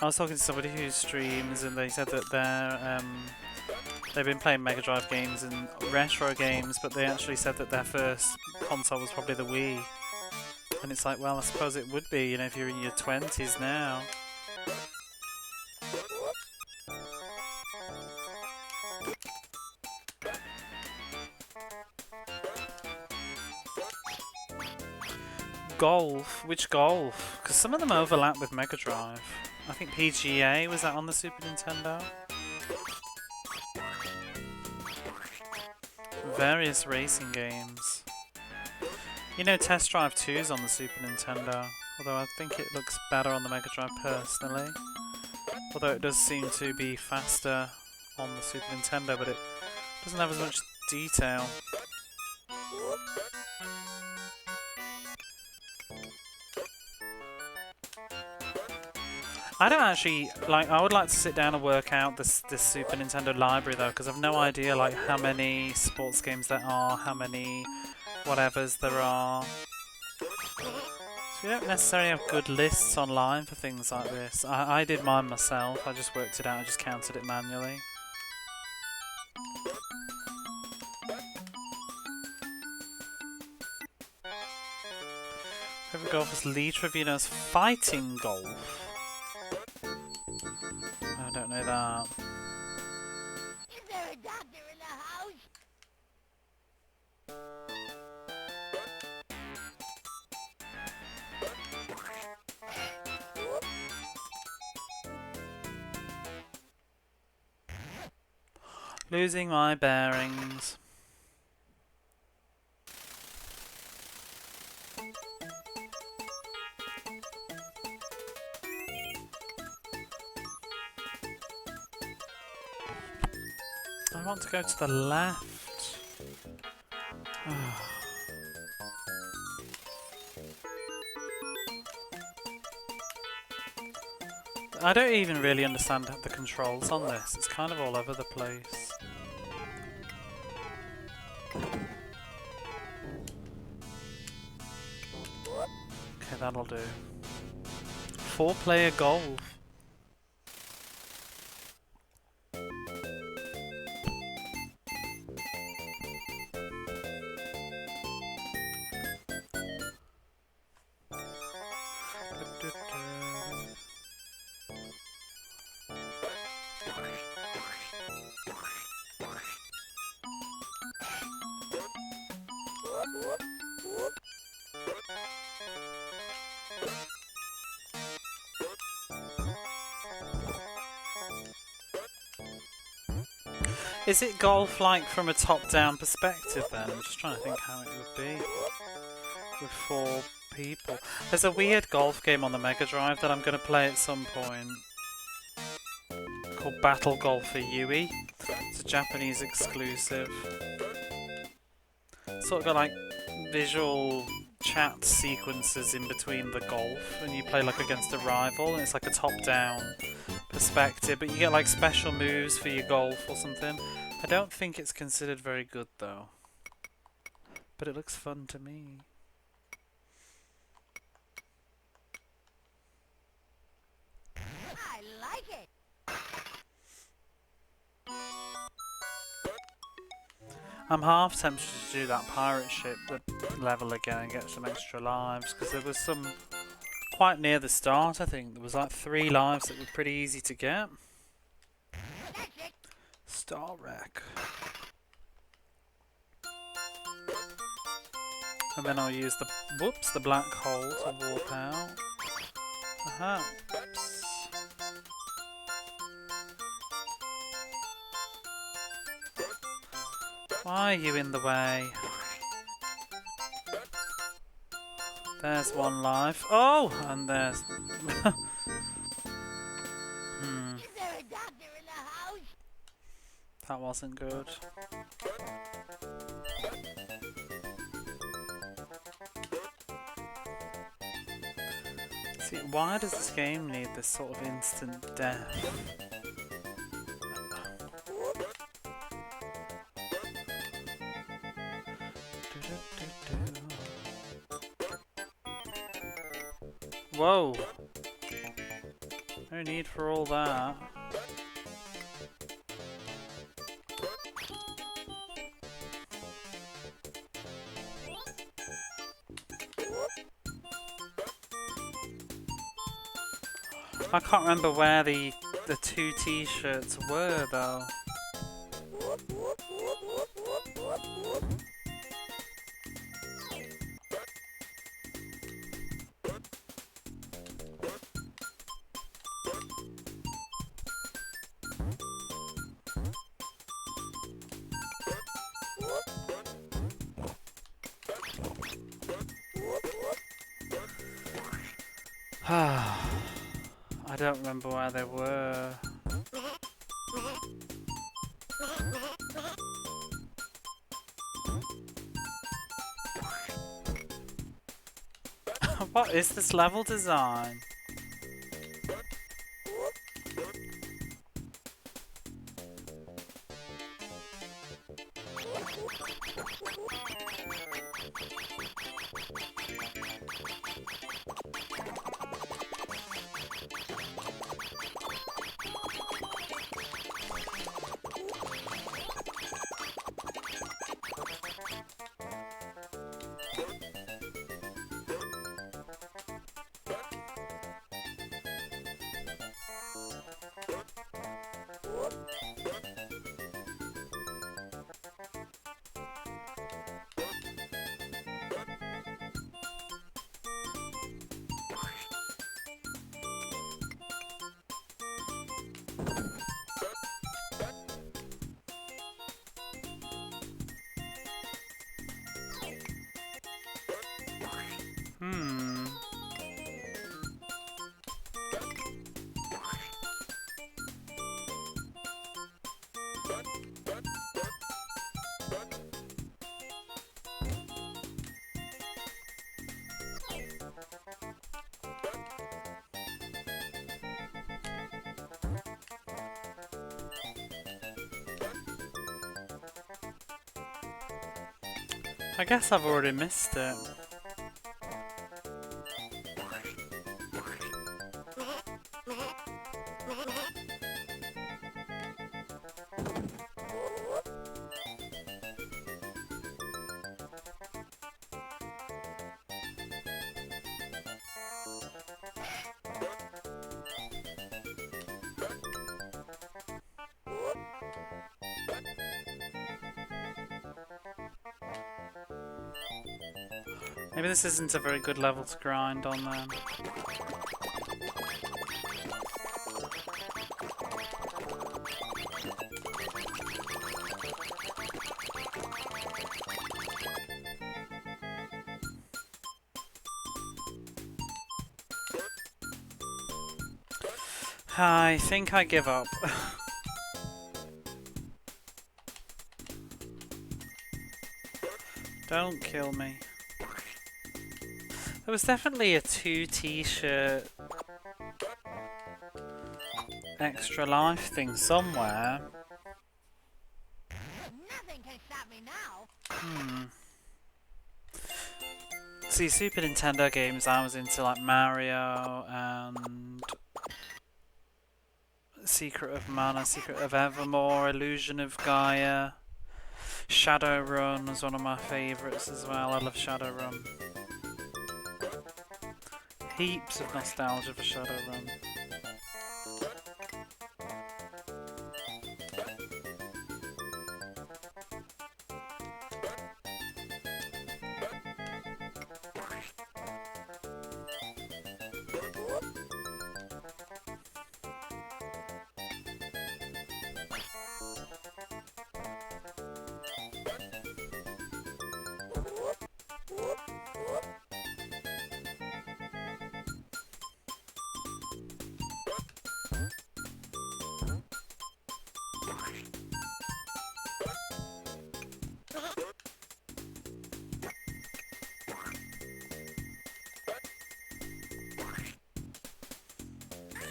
I was talking to somebody who streams and they said that they've been playing Mega Drive games and retro games, but they actually said that their first console was probably the Wii. And it's like, well, I suppose it would be, you know, if you're in your 20s now. Golf? Which golf? Because some of them overlap with Mega Drive. I think PGA, was that on the Super Nintendo? Various racing games. You know, Test Drive 2 is on the Super Nintendo, although I think it looks better on the Mega Drive personally. Although it does seem to be faster on the Super Nintendo, but it doesn't have as much detail. I don't actually, like, I would like to sit down and work out this Super Nintendo library though, because I've no idea like how many sports games there are, how many whatevers there are. So we don't necessarily have good lists online for things like this. I did mine myself, I just worked it out, I just counted it manually. Favorite golf is Lee Trevino's Fighting Golf. I don't know that. Is there a doctor in the house? Losing my bearings. I want to go to the left. I don't even really understand the controls on this. It's kind of all over the place. Okay, that'll do. 4-player golf. Is it golf like from a top-down perspective then? I'm just trying to think how it would be with 4 people. There's a weird golf game on the Mega Drive that I'm going to play at some point called Battle Golf for Yui. It's a Japanese exclusive. Sort of got like visual chat sequences in between the golf, and you play like against a rival, and it's like a top-down perspective, but you get like special moves for your golf or something. I don't think it's considered very good though, but it looks fun to me. I like it. I'm half tempted to do that pirate ship level again and get some extra lives, because there was some quite near the start. I think there was like 3 lives that were pretty easy to get. That's it. Star wreck. And then I'll use the black hole to warp out. Aha. Oops. Why are you in the way? There's 1 life. Oh! And there's... Is there a doctor in the house? That wasn't good. See, why does this game need this sort of instant death? Whoa! No need for all that. I can't remember where the 2 t-shirts were though. I don't remember where they were. What is this level design? I guess I've already missed it. Maybe this isn't a very good level to grind on then. I think I give up. Don't kill me. There was definitely a 2 t-shirt extra life thing somewhere. Nothing can stop me now. See, Super Nintendo games, I was into like Mario and Secret of Mana, Secret of Evermore, Illusion of Gaia. Shadowrun was one of my favourites as well. I love Shadowrun. Heaps of nostalgia for Shadowrun.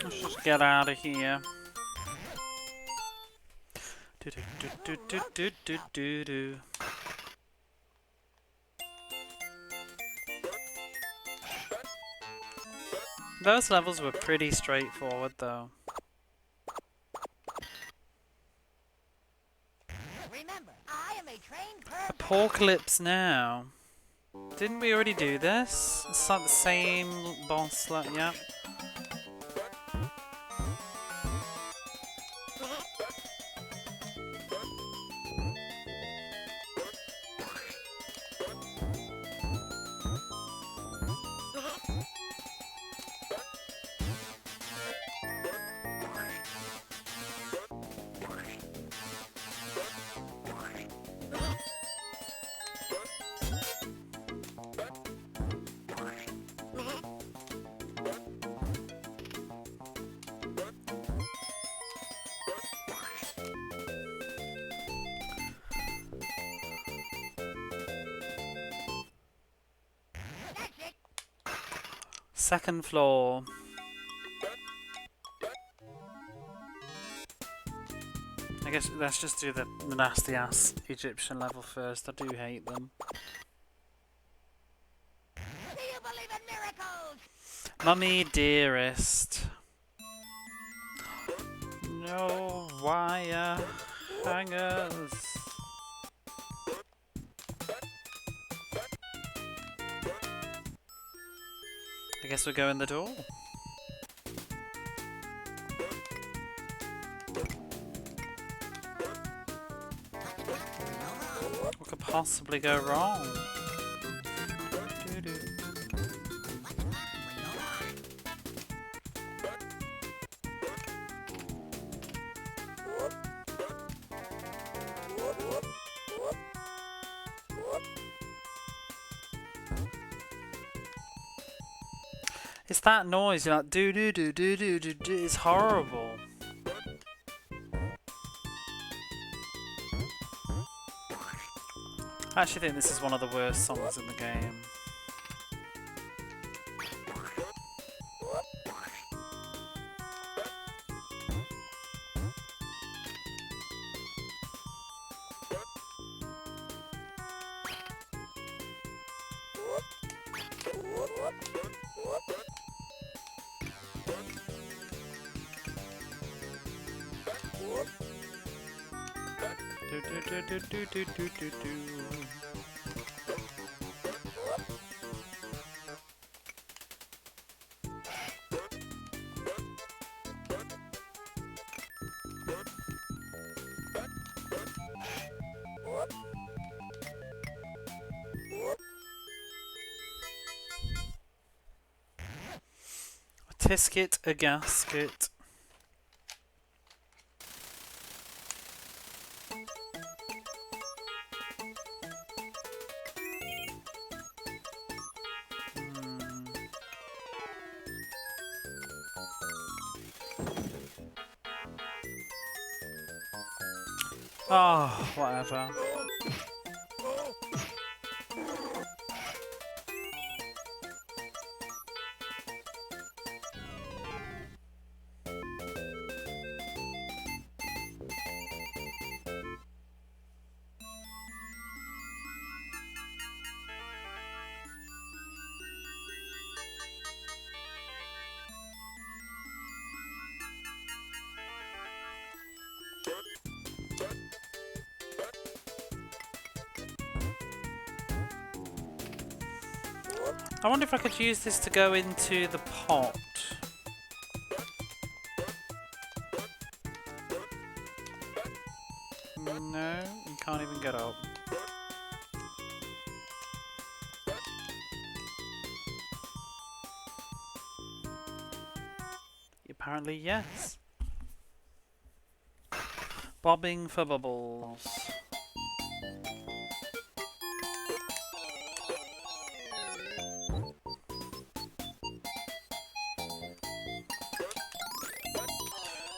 Let's just get out of here. Do do do do do do do do. Those levels were pretty straightforward though. Remember, I am a trained pearl. Apocalypse Now. Didn't we already do this? It's like the same boss, like, yeah. Second floor. I guess let's just do the nasty ass Egyptian level first. I do hate them. Do you believe in miracles? Mummy dearest. No wire hangers. I guess we'll go in the door. What could possibly go wrong? Doo-doo. It's that noise, you're like do do do do do do do. It's horrible. I actually think this is one of the worst songs in the game. Do do do do do do do do do. A tisket, a gasket. Oh, whatever. I wonder if I could use this to go into the pot. No, you can't even get up. Apparently, yes. Bobbing for bubbles.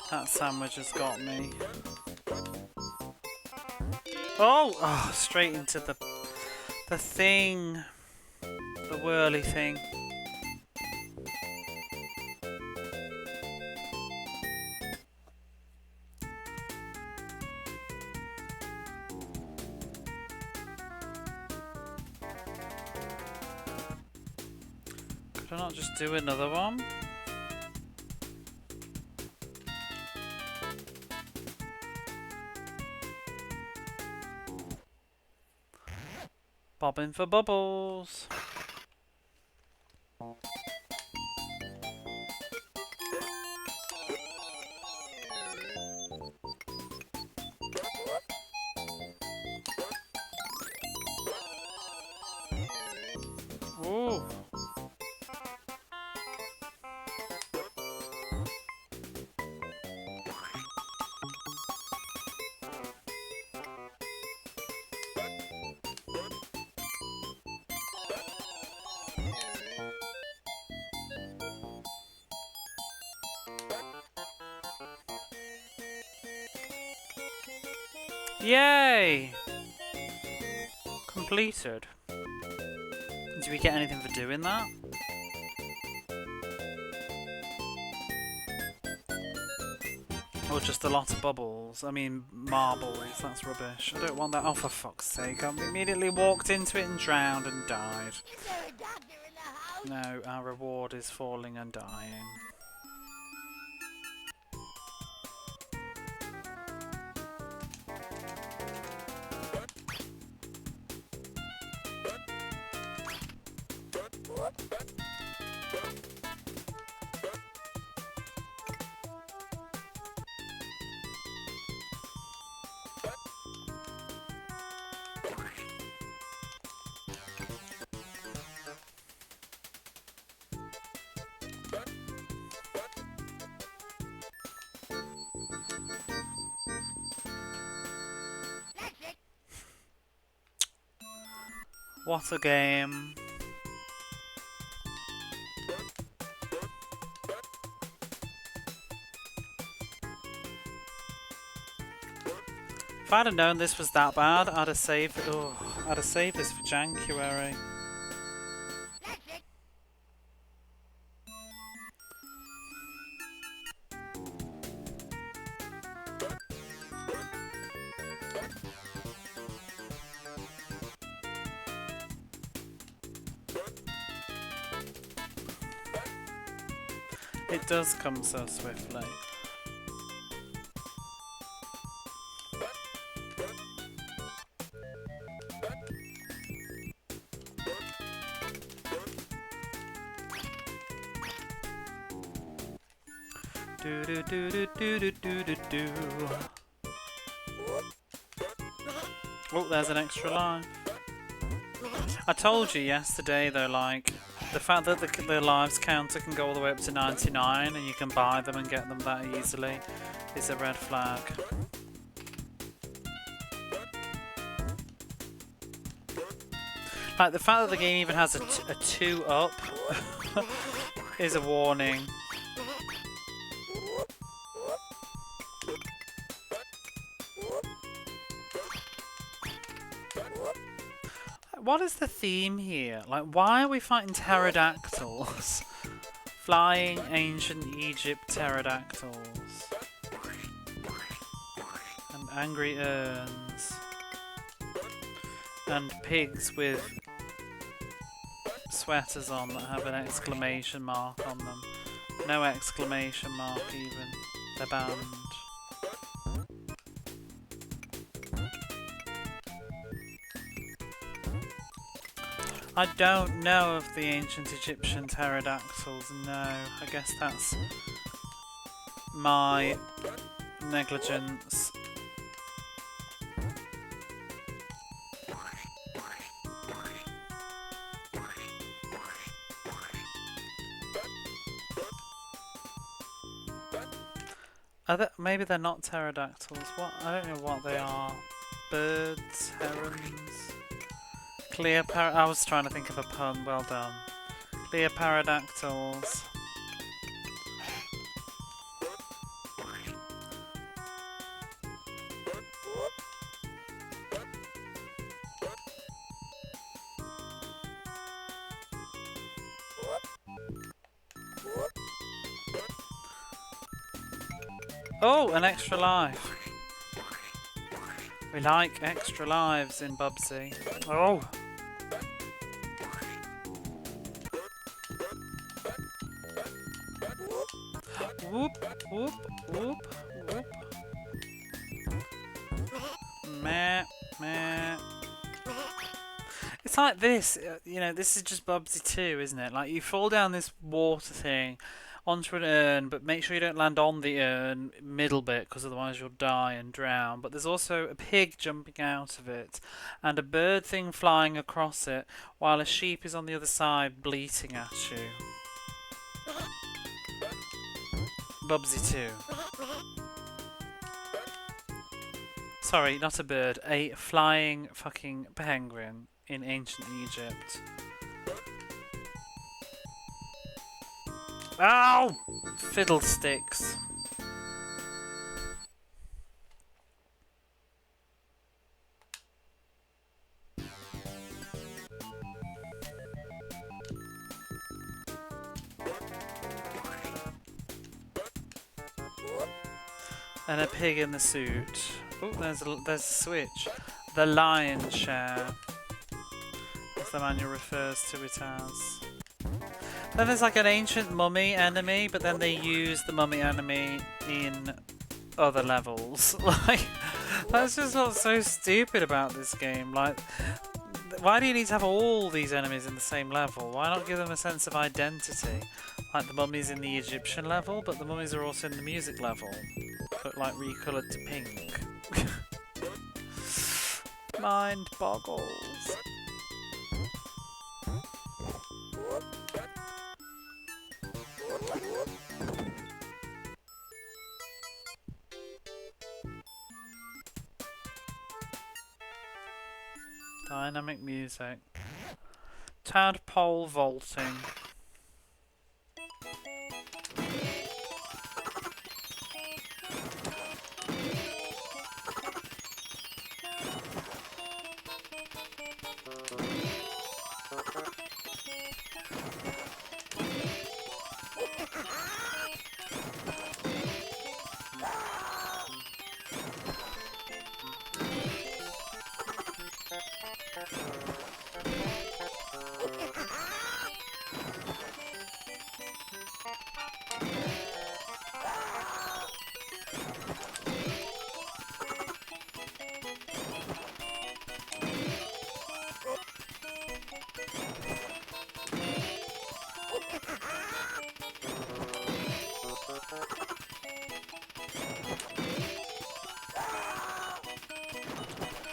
That sandwich has got me. Oh, straight into the thing, the whirly thing. Could I not just do another one? Bobbing for bubbles. Ooh. Yay! Completed. Do we get anything for doing that? Or just a lot of bubbles? I mean, marbles, that's rubbish. I don't want that. Oh, for fuck's sake. I immediately walked into it and drowned and died. Is there a doctor in the house? No, our reward is falling and dying. What a game. If I'd have known this was that bad, I'd have saved. Oh, I'd have saved this for January. That's it. It does come so swiftly. Do do do do do do do do do. Oh, there's an extra life. I told you yesterday though, like, the fact that the lives counter can go all the way up to 99 and you can buy them and get them that easily is a red flag. Like, the fact that the game even has a 2 up is a warning. What is the theme here? Like, why are we fighting pterodactyls? Flying ancient Egypt pterodactyls. And angry urns. And pigs with sweaters on that have an exclamation mark on them. No exclamation mark even. They're banned. I don't know of the ancient Egyptian pterodactyls, no. I guess that's my negligence. Maybe they're not pterodactyls. What? I don't know what they are. Birds, herons. I was trying to think of a pun. Well done. Cleoparadactyls. Oh, an extra life. We like extra lives in Bubsy. Oh! Whoop, whoop, whoop, whoop. Meh, meh. It's like this, you know, this is just Bubsy 2, isn't it? Like, you fall down this water thing onto an urn, but make sure you don't land on the urn middle bit, because otherwise you'll die and drown. But there's also a pig jumping out of it, and a bird thing flying across it, while a sheep is on the other side bleating at you. Bubsy 2. Sorry, not a bird, a flying fucking penguin in ancient Egypt. Ow! Fiddlesticks. And a pig in the suit. Oh, there's a switch. The lion share. As the manual refers to it as. Then there's like an ancient mummy enemy, but then they use the mummy enemy in other levels. Like, that's just what's so stupid about this game. Like, why do you need to have all these enemies in the same level? Why not give them a sense of identity? Like the mummies in the Egyptian level, but the mummies are also in the music level, but like recoloured to pink. Mind boggles. Dynamic music. Tadpole vaulting.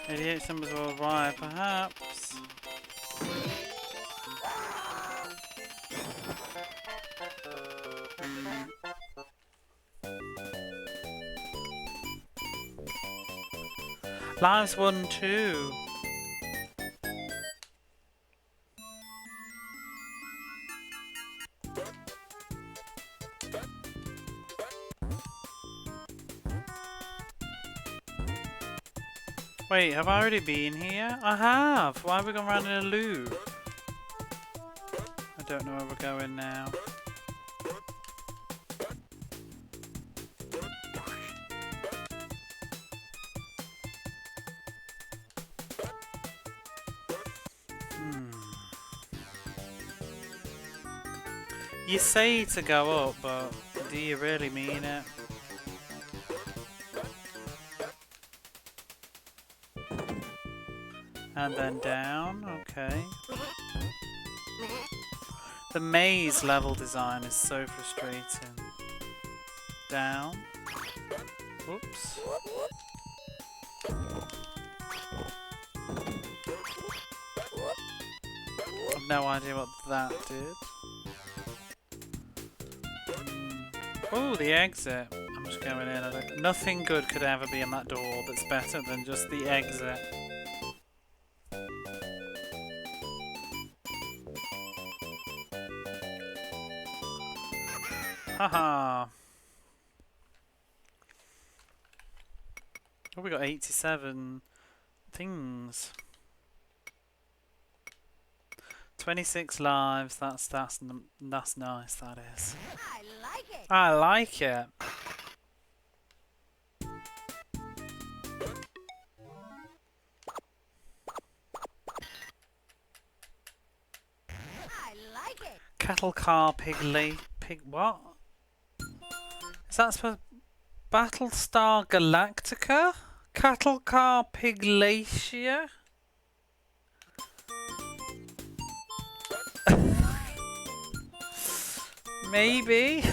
88 numbers worldwide, perhaps. Lives 1, 2. Wait, have I already been here? I have! Why have we gone round in a loop? I don't know where we're going now. You say to go up, but do you really mean it? And then down, okay. The maze level design is so frustrating. Down. Oops. I've no idea what that did. Oh, the exit. I'm just going in. Nothing good could ever be in that door that's better than just the exit. Haha. Oh, we got 87 things. 26 lives. That's nice. That is. I like it. I like it. I like it. Cattle car pig what? Is that supposed Battlestar Galactica? Cattle car piglacia? Maybe.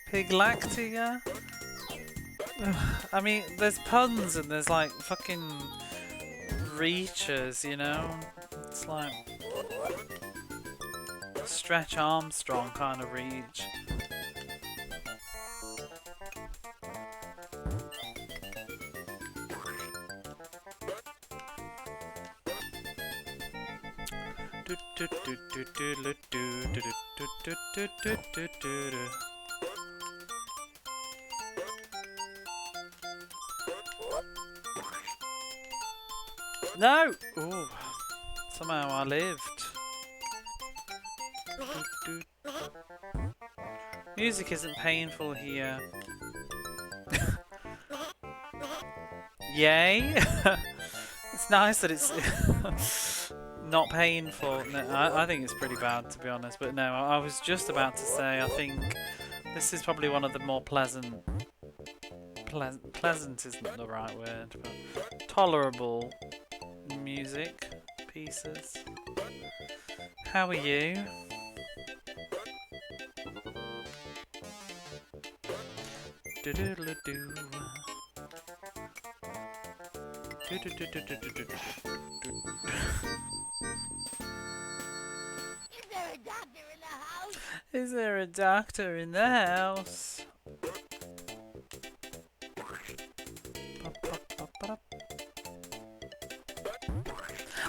Piglactia? I mean, there's puns and there's like fucking reaches, you know? It's like Stretch Armstrong kind of reach. No! Ooh. Somehow I lived. Music isn't painful here. Yay! It's nice that it's not painful. No, I think it's pretty bad, to be honest. But no, I was just about to say I think this is probably one of the more pleasant... pleasant isn't the right word, but tolerable music pieces. How are you? Do-do-do-do. Do-do-do-do-do-do-do. Is there a doctor in the house? Is there a doctor in the house?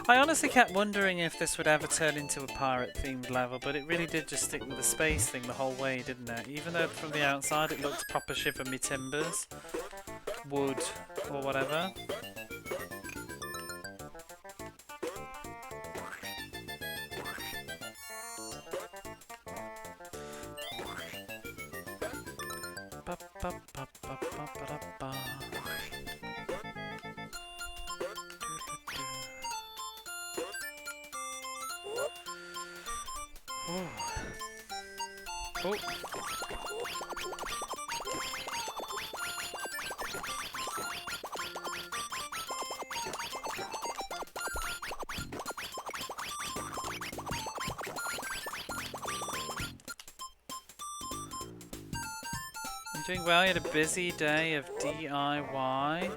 I honestly kept wondering if this would ever turn into a pirate-themed level, but it really did just stick with the space thing the whole way, didn't it? Even though from the outside it looked proper shiver me timbers, wood, or whatever. Oh. Doing well. You had a busy day of DIY.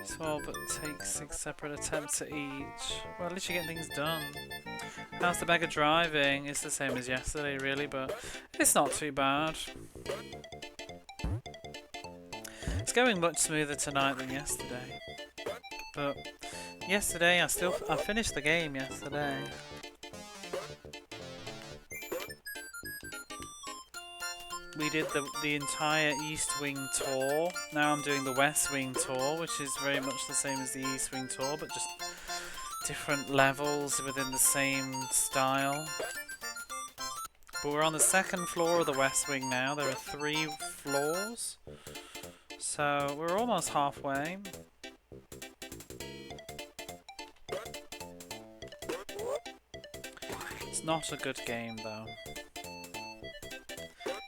Small but take 6 separate attempts at each. Well, at least you're getting things done. How's the bag of driving? It's the same as yesterday, really, but it's not too bad. It's going much smoother tonight than yesterday. But yesterday, I finished the game yesterday. We did the entire East Wing tour. Now I'm doing the West Wing tour, which is very much the same as the East Wing tour, but just different levels within the same style. But we're on the second floor of the West Wing now. There are 3 floors. So we're almost halfway. It's not a good game though.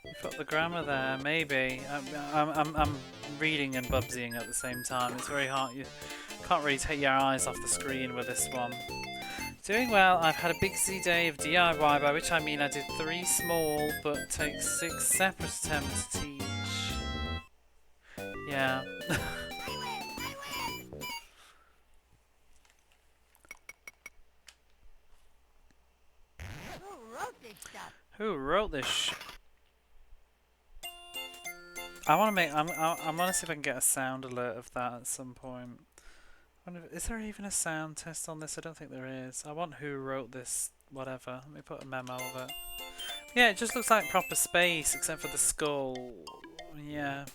You've got the grammar there, maybe. I'm reading and Bubsying at the same time. It's very hard. You can't really take your eyes off the screen with this one. Doing well. I've had a busy day of DIY, by which I mean I did 3 small but take 6 separate attempts to teach. Yeah. Who wrote this? I want to make. I want to see if I can get a sound alert of that at some point. Is there even a sound test on this? I don't think there is. I want who wrote this. Whatever. Let me put a memo of it. Yeah, it just looks like proper space except for the skull. Yeah.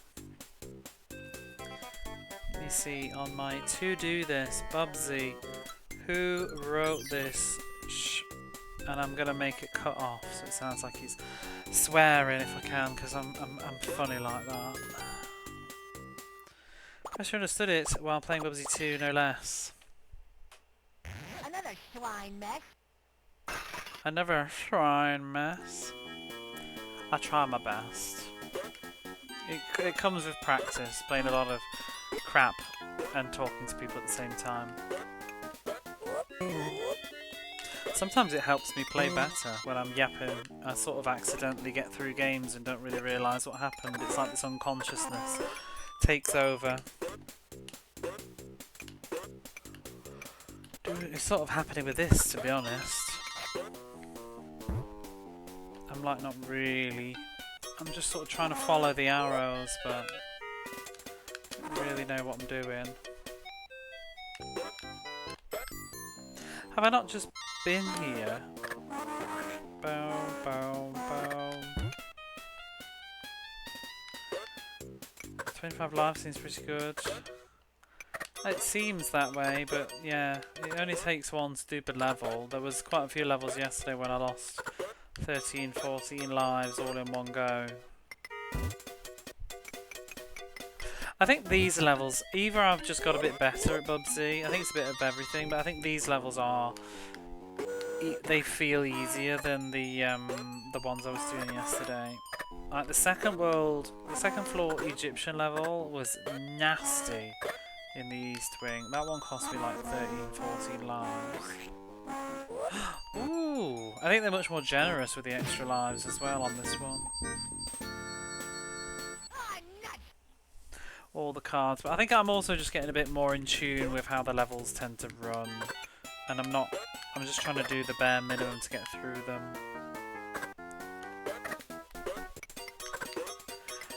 Let me see on my to-do this. Bubsy, who wrote this? And I'm gonna make it cut off so it sounds like he's swearing if I can, because I'm funny like that. I should have understood it while playing Bubsy 2, no less. Another swine mess. Another shrine mess. I try my best. It comes with practice, playing a lot of crap and talking to people at the same time. Sometimes it helps me play better when I'm yapping. I sort of accidentally get through games and don't really realise what happened. It's like this unconsciousness takes over. It's sort of happening with this, to be honest. I'm like not really... I'm just sort of trying to follow the arrows, but I don't really know what I'm doing. Have I not just been here? Boom, boom, boom. 25 lives seems pretty good. It seems that way, but yeah, it only takes one stupid level. There was quite a few levels yesterday when I lost 13, 14 lives all in one go. I think these levels, either I've just got a bit better at Bubsy, I think it's a bit of everything, but I think these levels are, they feel easier than the ones I was doing yesterday. Like the second floor Egyptian level was nasty in the East Wing. That one cost me like 13, 14 lives. Ooh, I think they're much more generous with the extra lives as well on this one. All the cards, but I think I'm also just getting a bit more in tune with how the levels tend to run, and I'm just trying to do the bare minimum to get through them.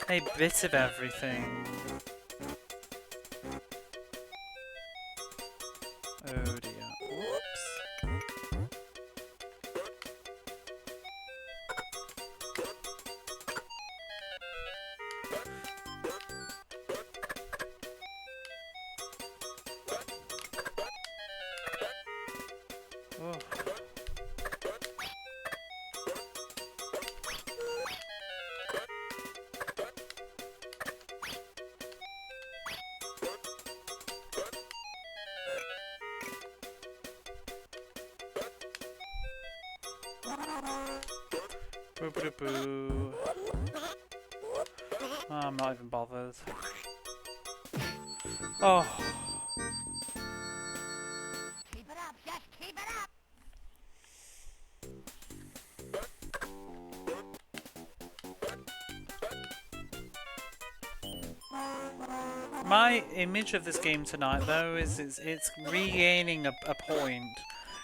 A bit of everything. Oh dear. Whoops. Oh. Boo boo boo. Oh, I'm not even bothered. Oh. Keep it up, just keep it up. My image of this game tonight, though, is it's regaining a point.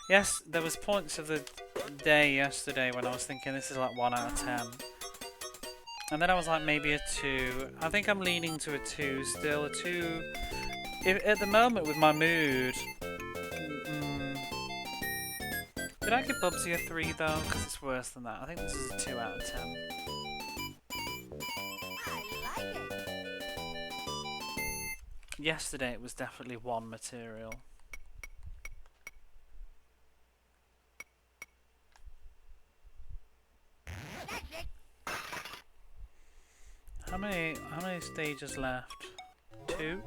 Yes, there was points of the day yesterday when I was thinking this is like 1 out of 10. And then I was like maybe a 2. I think I'm leaning to a 2 still. A 2. At the moment with my mood... Did I give Bubsy a 3 though? Because it's worse than that. I think this is a 2 out of 10. I like it. Yesterday it was definitely 1 material. That's it. How many stages left? 2?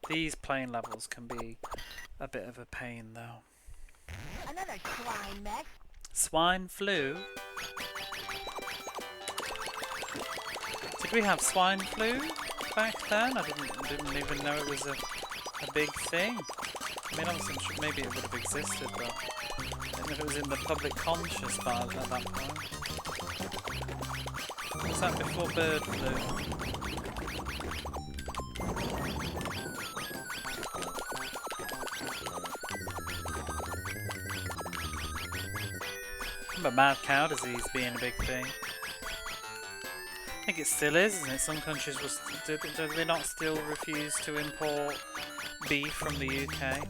These plane levels can be a bit of a pain though. Another swine mess. Swine flu? Did we have swine flu back then? I didn't even know it was a big thing. I mean, obviously, maybe it would have existed, but I don't know if it was in the public conscious by at that point. Was that before bird flu? I remember mad cow disease being a big thing. I think it still is, isn't it? Some countries do they not still refuse to import beef from the UK?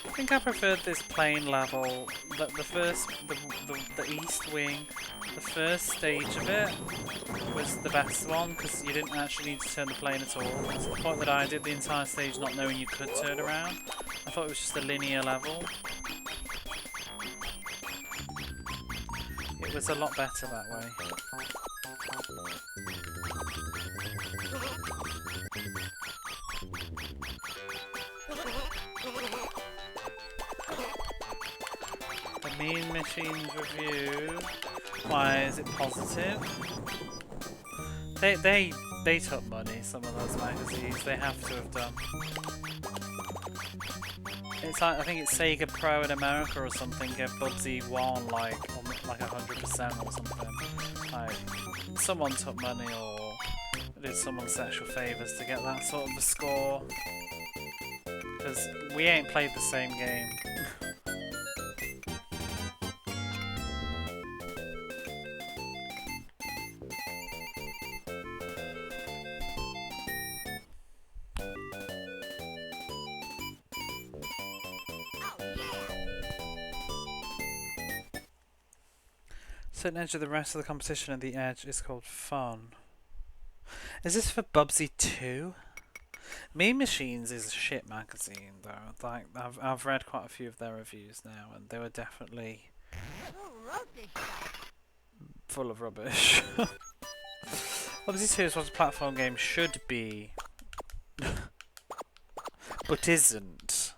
I think I preferred this plane level. The east wing, the first stage of it was the best one because you didn't actually need to turn the plane at all. To the point that I did the entire stage not knowing you could turn around. I thought it was just a linear level. It was a lot better that way. Mean Machines review. Why is it positive? They took money, some of those magazines. They have to have done. It's like, I think it's Sega Pro in America or something gave Bubsy 1 like 100% or something. Like someone took money or did someone sexual favours to get that sort of a score. Because we ain't played the same game. Certain edge of the rest of the competition and the edge is called fun. Is this for Bubsy 2? Mean Machines is a shit magazine though. Like I've read quite a few of their reviews now and they were definitely Who wrote this stuff? full of rubbish. Bubsy 2 is what a platform game should be. But isn't.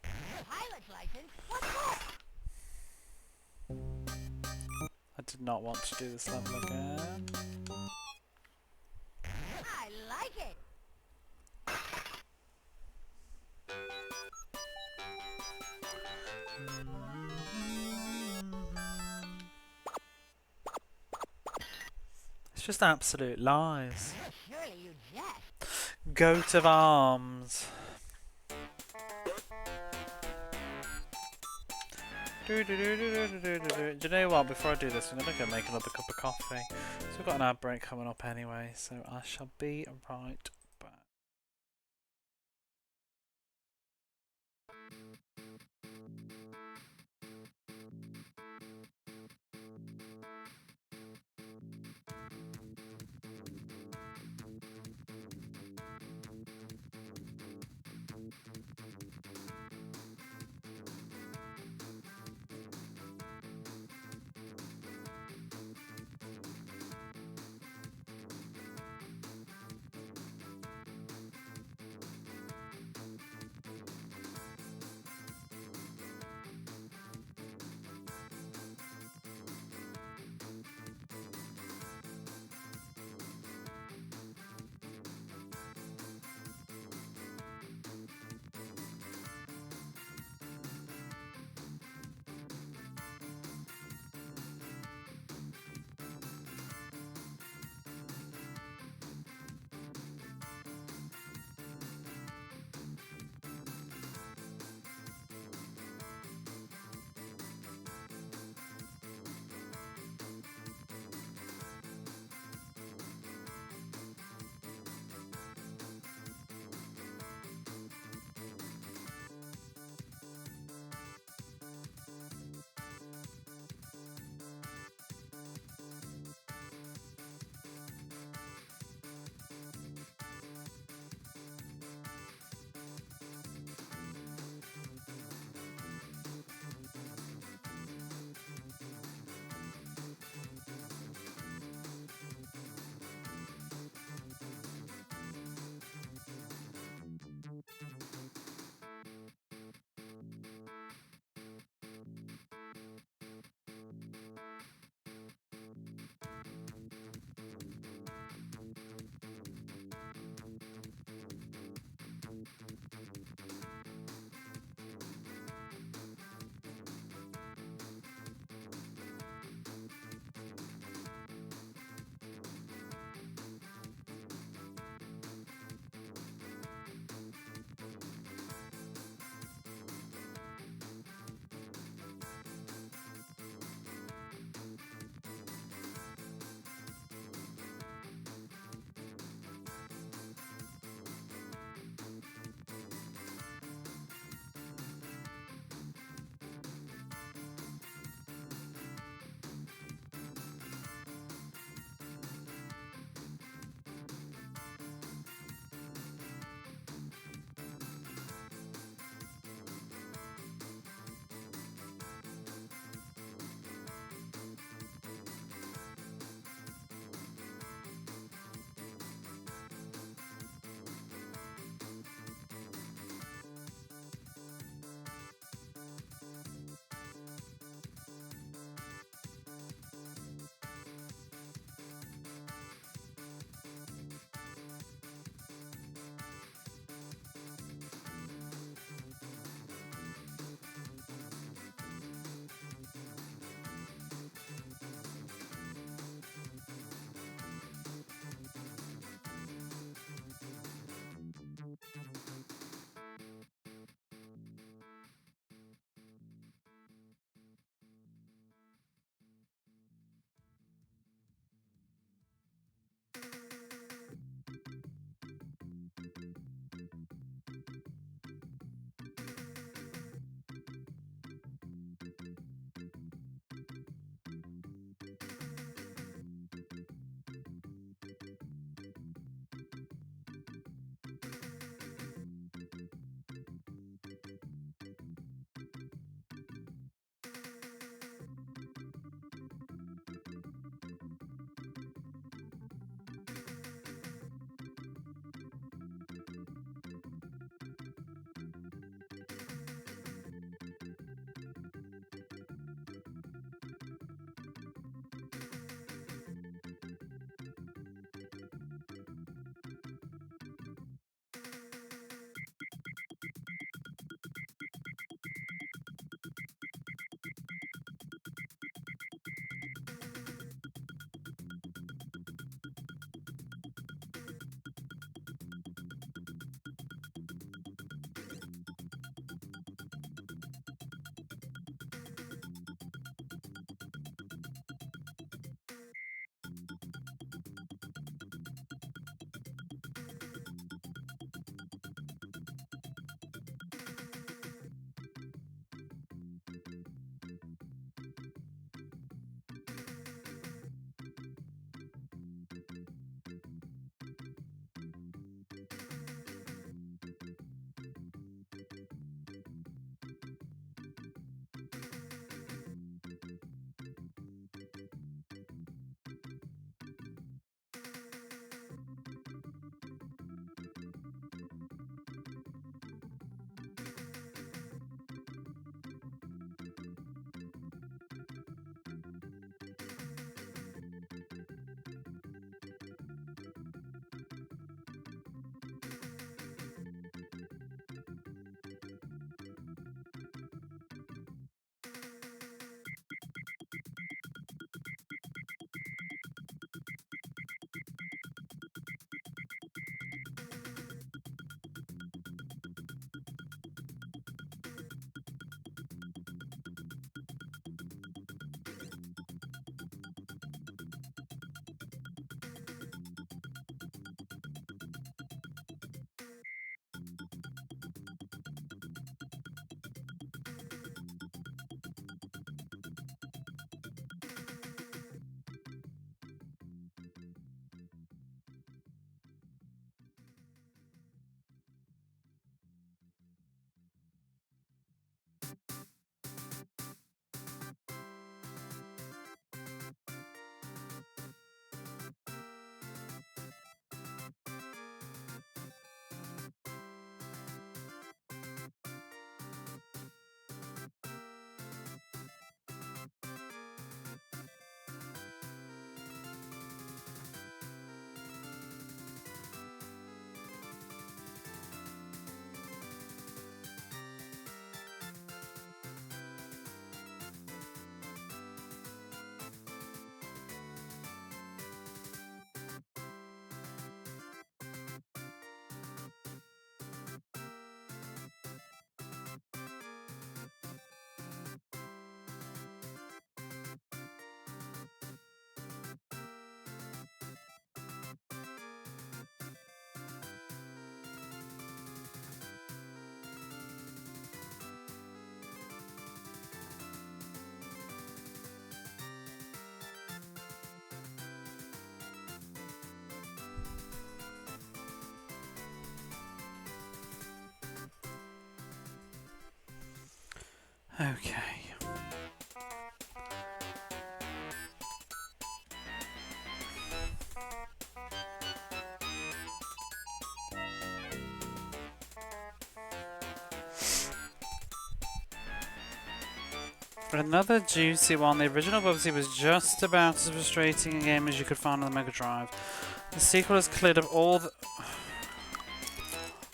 Pilot's license? What for? I did not want to do this level again. I like it. It's just absolute lies. Surely you jest. Goat of arms. Do you know what? Before I do this, I'm gonna go make another cup of coffee. So we've got an ad break coming up anyway, so I shall be right back. Okay. Another juicy one. The original Bubsy was just about as frustrating a game as you could find on the Mega Drive. The sequel has cleared up all the...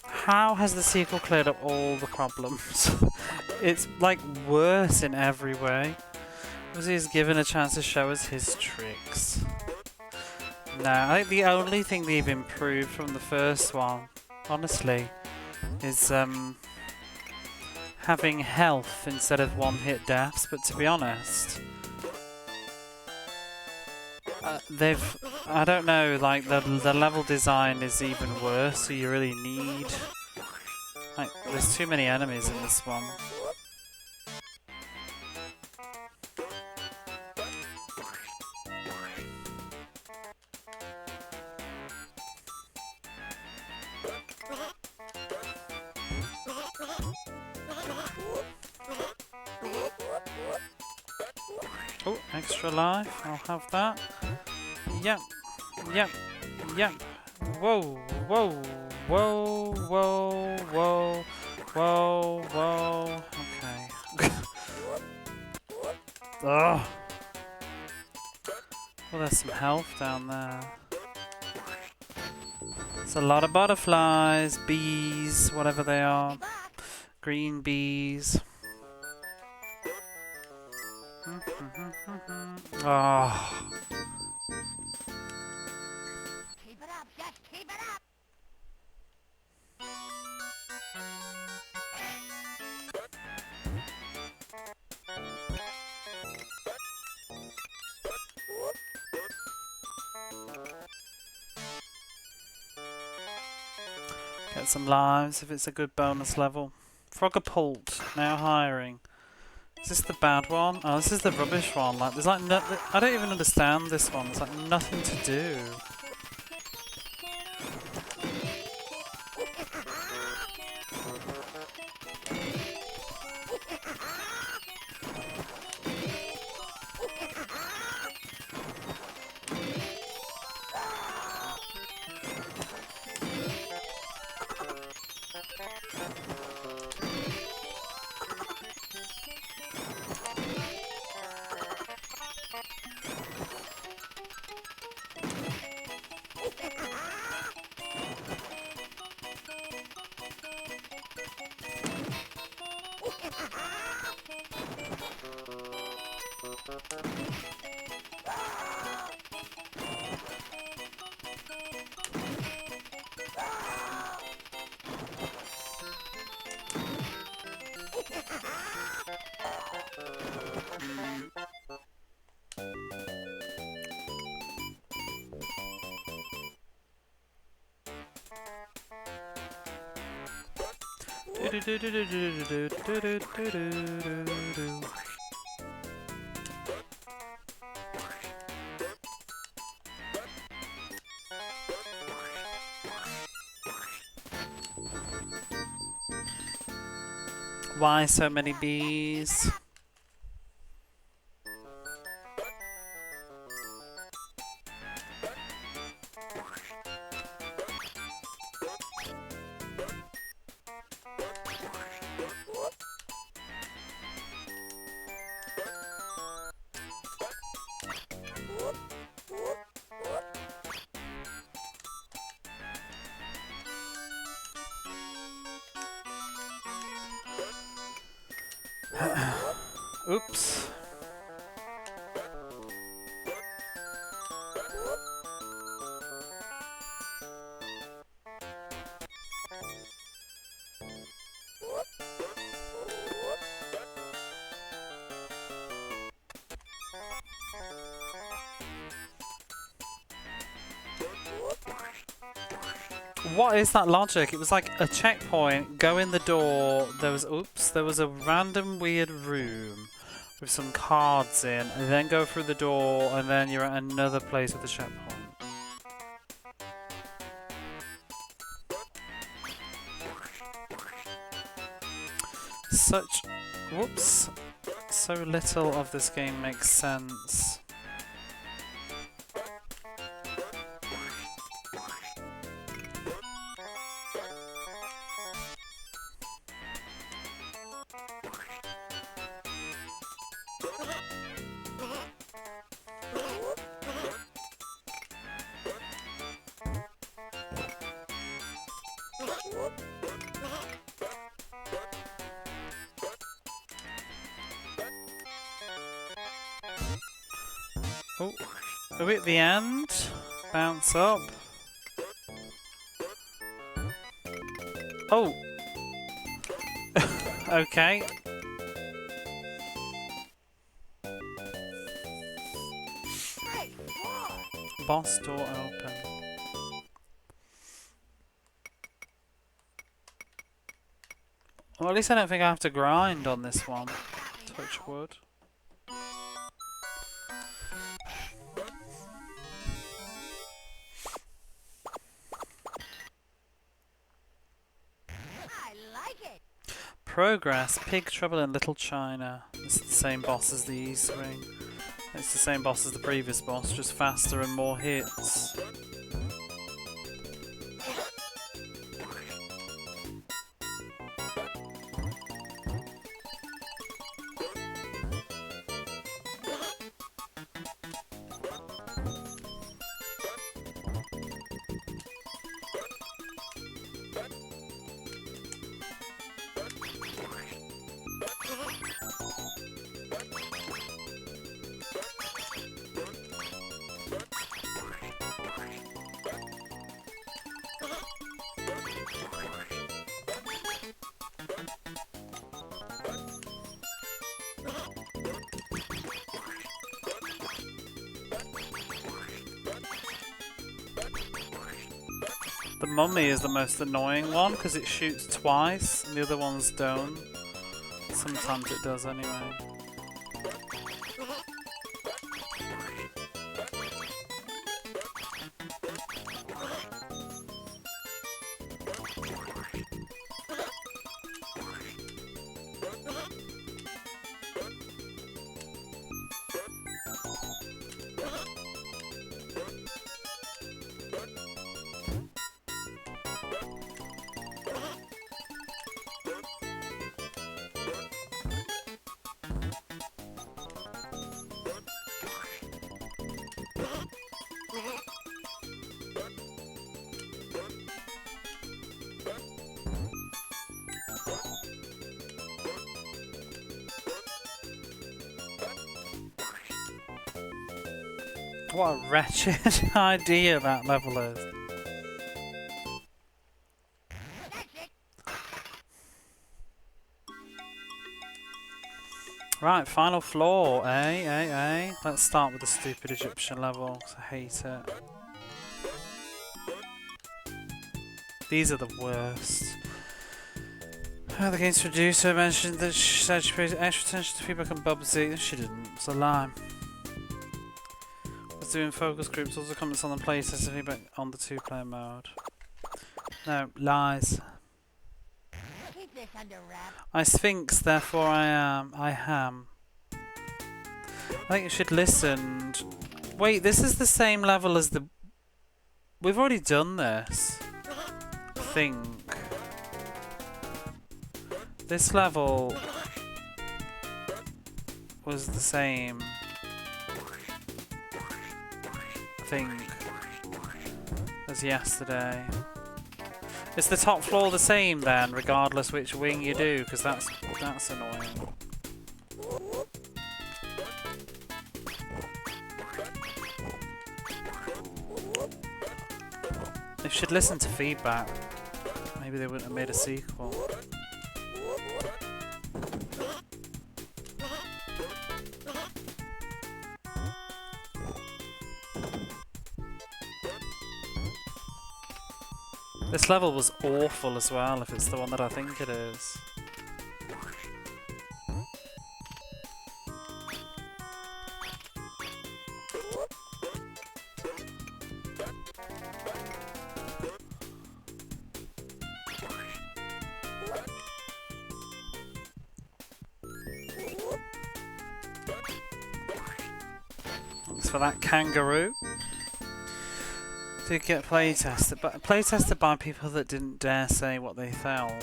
How has the sequel cleared up all the problems? It's like worse in every way. Bubsy is given a chance to show us his tricks. No, I think the only thing they've improved from the first one, honestly, is having health instead of one-hit deaths. But to be honest, they've, I don't know, like the level design is even worse. So you really need, like, there's too many enemies in this one. Oh, extra life. I'll have that. Yep. Yep. Yep. Whoa. Whoa. Whoa. Whoa. Whoa. Whoa. Whoa. Okay. Ugh. Well, there's some health down there. It's a lot of butterflies, bees, whatever they are. Green bees. Oh. Keep it up, just keep it up. Get some lives if it's a good bonus level. Frogapult, now hiring. Is this the bad one? Oh, this is the rubbish one. Like, there's like no, I don't even understand this one. There's like nothing to do. Why so many bees? Oops. What is that logic? It was like a checkpoint, go in the door, there was a random weird room with some cards in, and then go through the door, and then you're at another place with a checkpoint. Such Whoops. So little of this game makes sense. Oh, are we at the end? Bounce up. Oh! Okay. Boss door open. Well, at least I don't think I have to grind on this one. Touch wood. I like it. Progress. Pig Trouble in Little China. It's the same boss as the East Wing. It's the same boss as the previous boss, just faster and more hits. The mummy is the most annoying one because it shoots twice and the other ones don't. Sometimes it does anyway. What a wretched idea that level is. Right, final floor. Let's start with the stupid Egyptian level, 'cause I hate it. These are the worst. The game's producer mentioned that she said she paid extra attention to feedback on Bubsy. She didn't. It's a lie. Was doing focus groups, also comments on the playtest and feedback on the two-player mode. No, lies. Keep this under wraps. I sphinx, therefore I am. I ham. I think you should listen. Wait, this is the same level as the... We've already done this. I think. This level was the same. I think. As yesterday. Is the top floor the same then, regardless which wing you do? Because that's annoying. They should listen to feedback. Maybe they wouldn't have made a sequel. This level was awful as well, if it's the one that I think it is. Thanks for that, kangaroo. Did get playtested, but playtested by people that didn't dare say what they felt.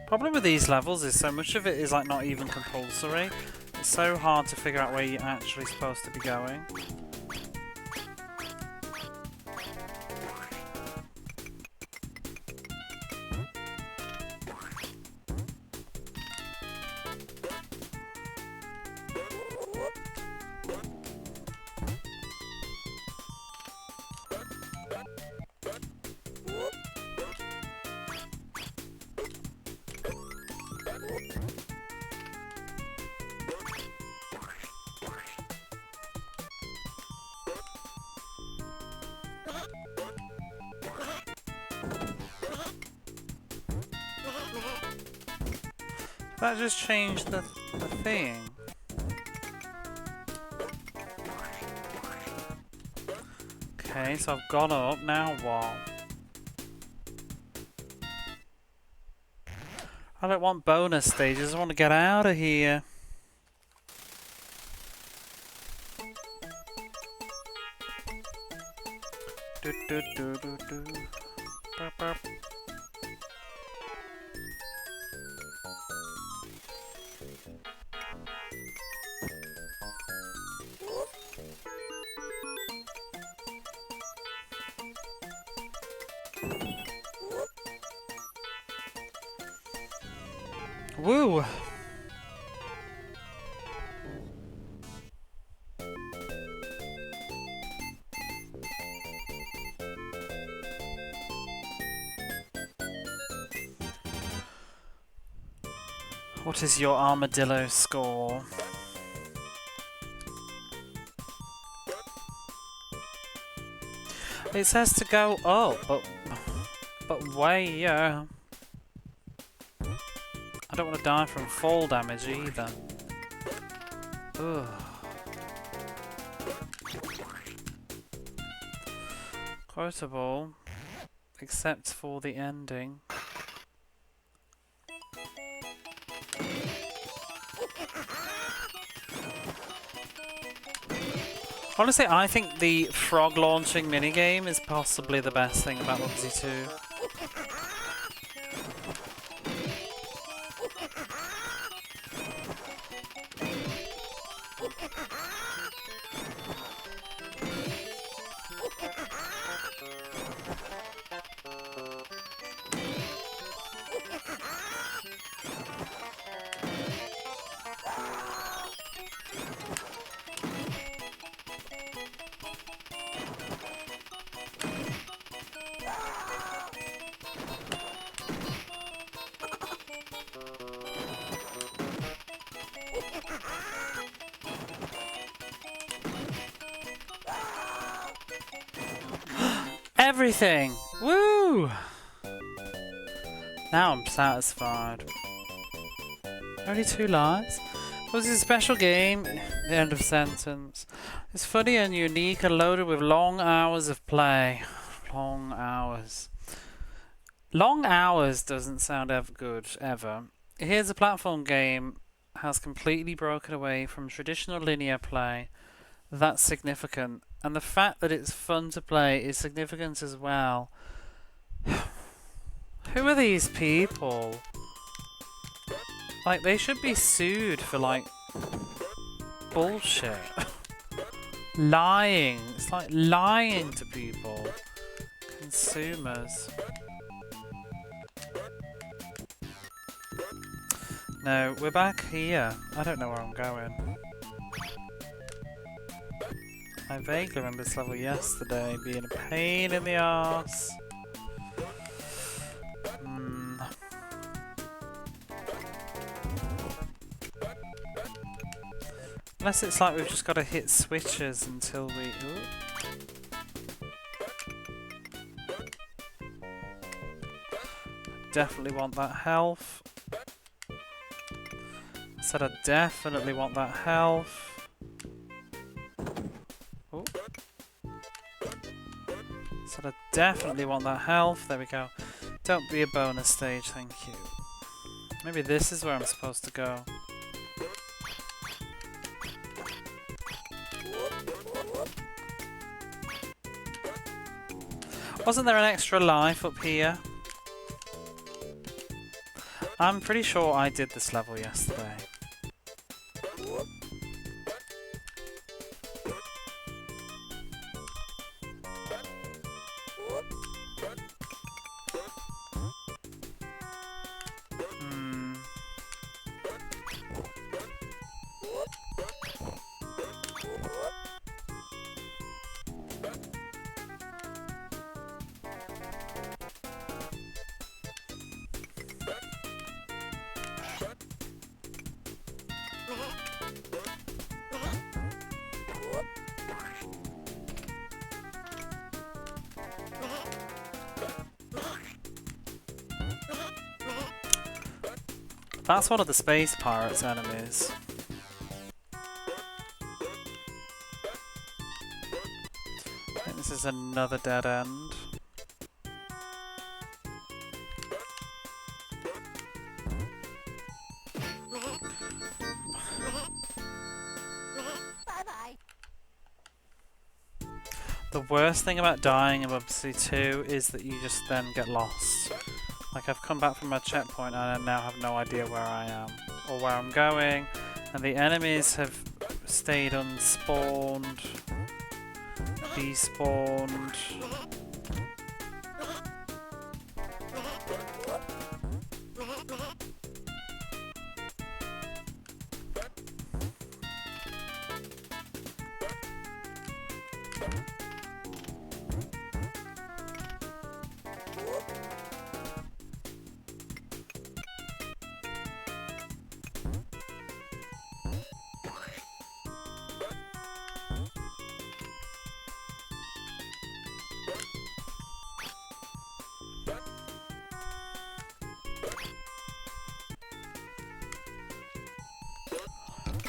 Problem with these levels is so much of it is like not even compulsory. It's so hard to figure out where you're actually supposed to be going. That just changed the thing. Okay, so I've gone up, now what? I don't want bonus stages, I want to get out of here. Do, do, do, do, do. Burp, burp. Woo! What is your armadillo score? It says to go up, but where? I don't want to die from fall damage either. Ugh. Quotable, except for the ending. Honestly, I think the frog launching minigame is possibly the best thing about Bubsy 2. Everything! Woo! Now I'm satisfied. Only 2 lives? It was a special game. The end of sentence. It's funny and unique and loaded with long hours of play. Long hours. Long hours doesn't sound ever good, ever. Here's a platform game has completely broken away from traditional linear play. That's significant. And the fact that it's fun to play is significant as well. Who are these people? Like, they should be sued for, like, bullshit. Lying. It's like lying to people. Consumers. No, we're back here. I don't know where I'm going. I vaguely remember this level yesterday being a pain in the arse. Unless it's like we've just got to hit switches until we... Ooh. Definitely want that health. Said I definitely want that health. Ooh. Said I definitely want that health. There we go. Don't be a bonus stage, thank you. Maybe this is where I'm supposed to go. Wasn't there an extra life up here? I'm pretty sure I did this level yesterday. That's one of the Space Pirates enemies. I think this is another dead end. Bye-bye. The worst thing about dying in Bubsy 2 is that you just then get lost. Like, I've come back from my checkpoint and I now have no idea where I am or where I'm going, and the enemies have stayed unspawned, despawned.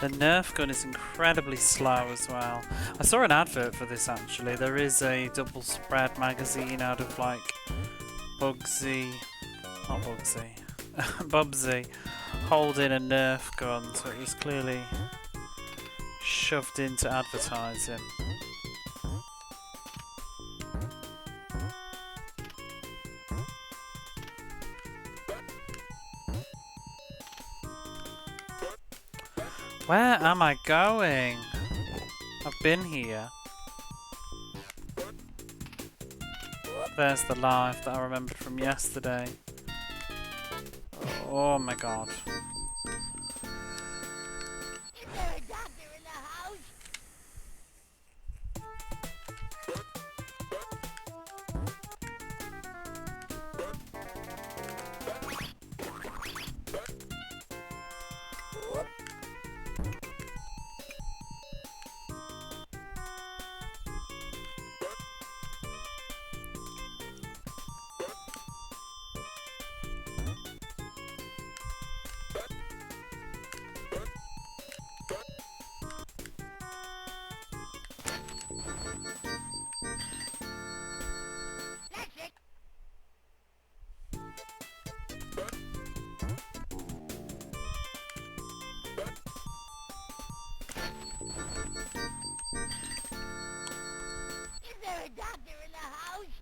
The Nerf gun is incredibly slow as well. I saw an advert for this actually. There is a double spread magazine out of like Bubsy holding a Nerf gun, so it was clearly shoved into advertising. Where am I going? I've been here. There's the life that I remembered from yesterday. Oh my god. Is there a doctor in the house? That's it. Is there a doctor in the house?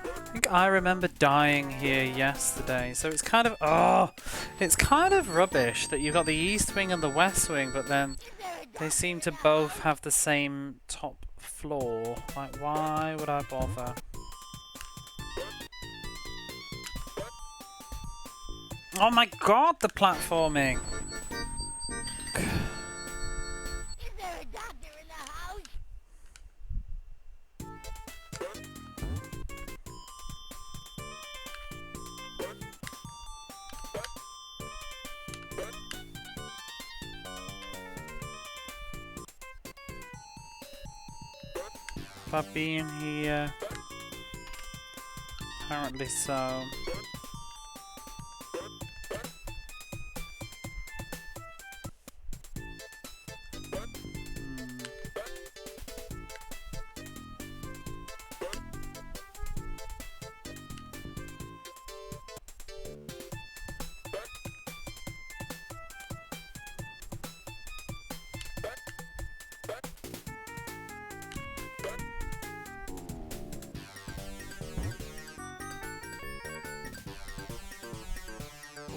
I think I remember dying here yesterday, so it's kind of it's kind of rubbish that you've got the East Wing and the West Wing, but then Is there a doctor they seem to in the both house? have the same top floor. Like, why would I bother? Oh my god, the platforming! Is there a doctor in the house? Have I been here? Apparently so.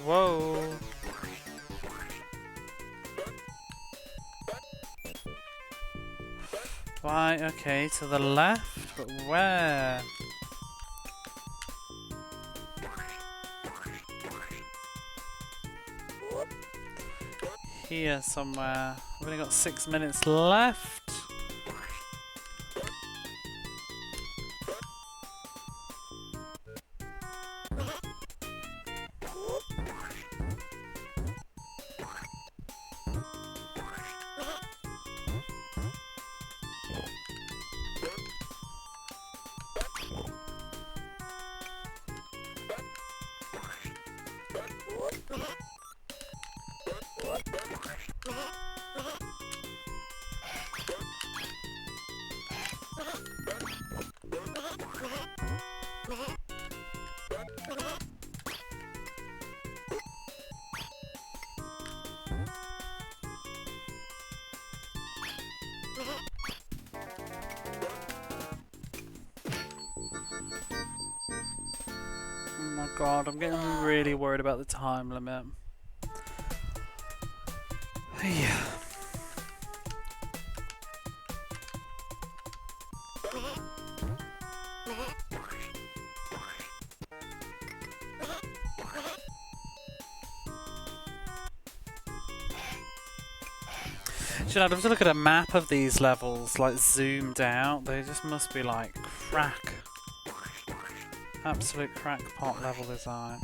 Whoa. Right, okay, to the left, but where? Here somewhere. I've only got 6 minutes left. Oh my god, I'm getting really worried about the time limit. Yeah. I'd have to look at a map of these levels, like zoomed out. They just must be like crack. Absolute crackpot level design.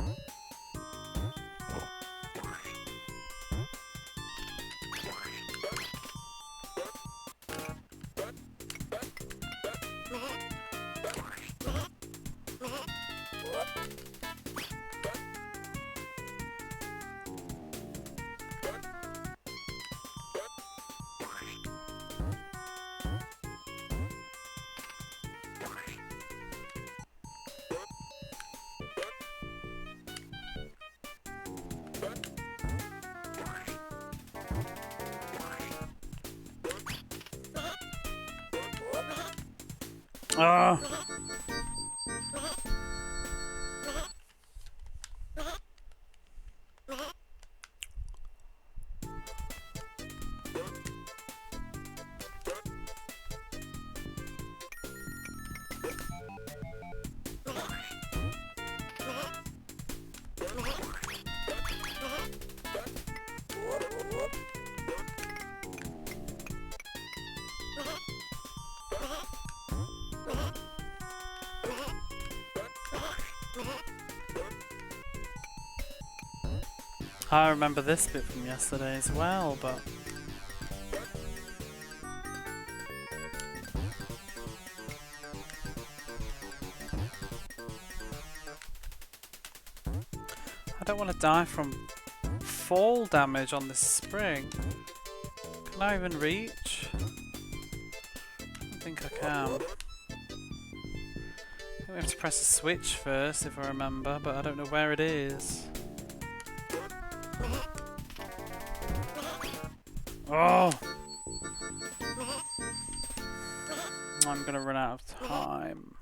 Oh. I remember this bit from yesterday as well, but I don't want to die from fall damage on this spring. Can I even reach? I don't think I can. I think we have to press a switch first if I remember, but I don't know where it is. Oh! I'm gonna run out of time.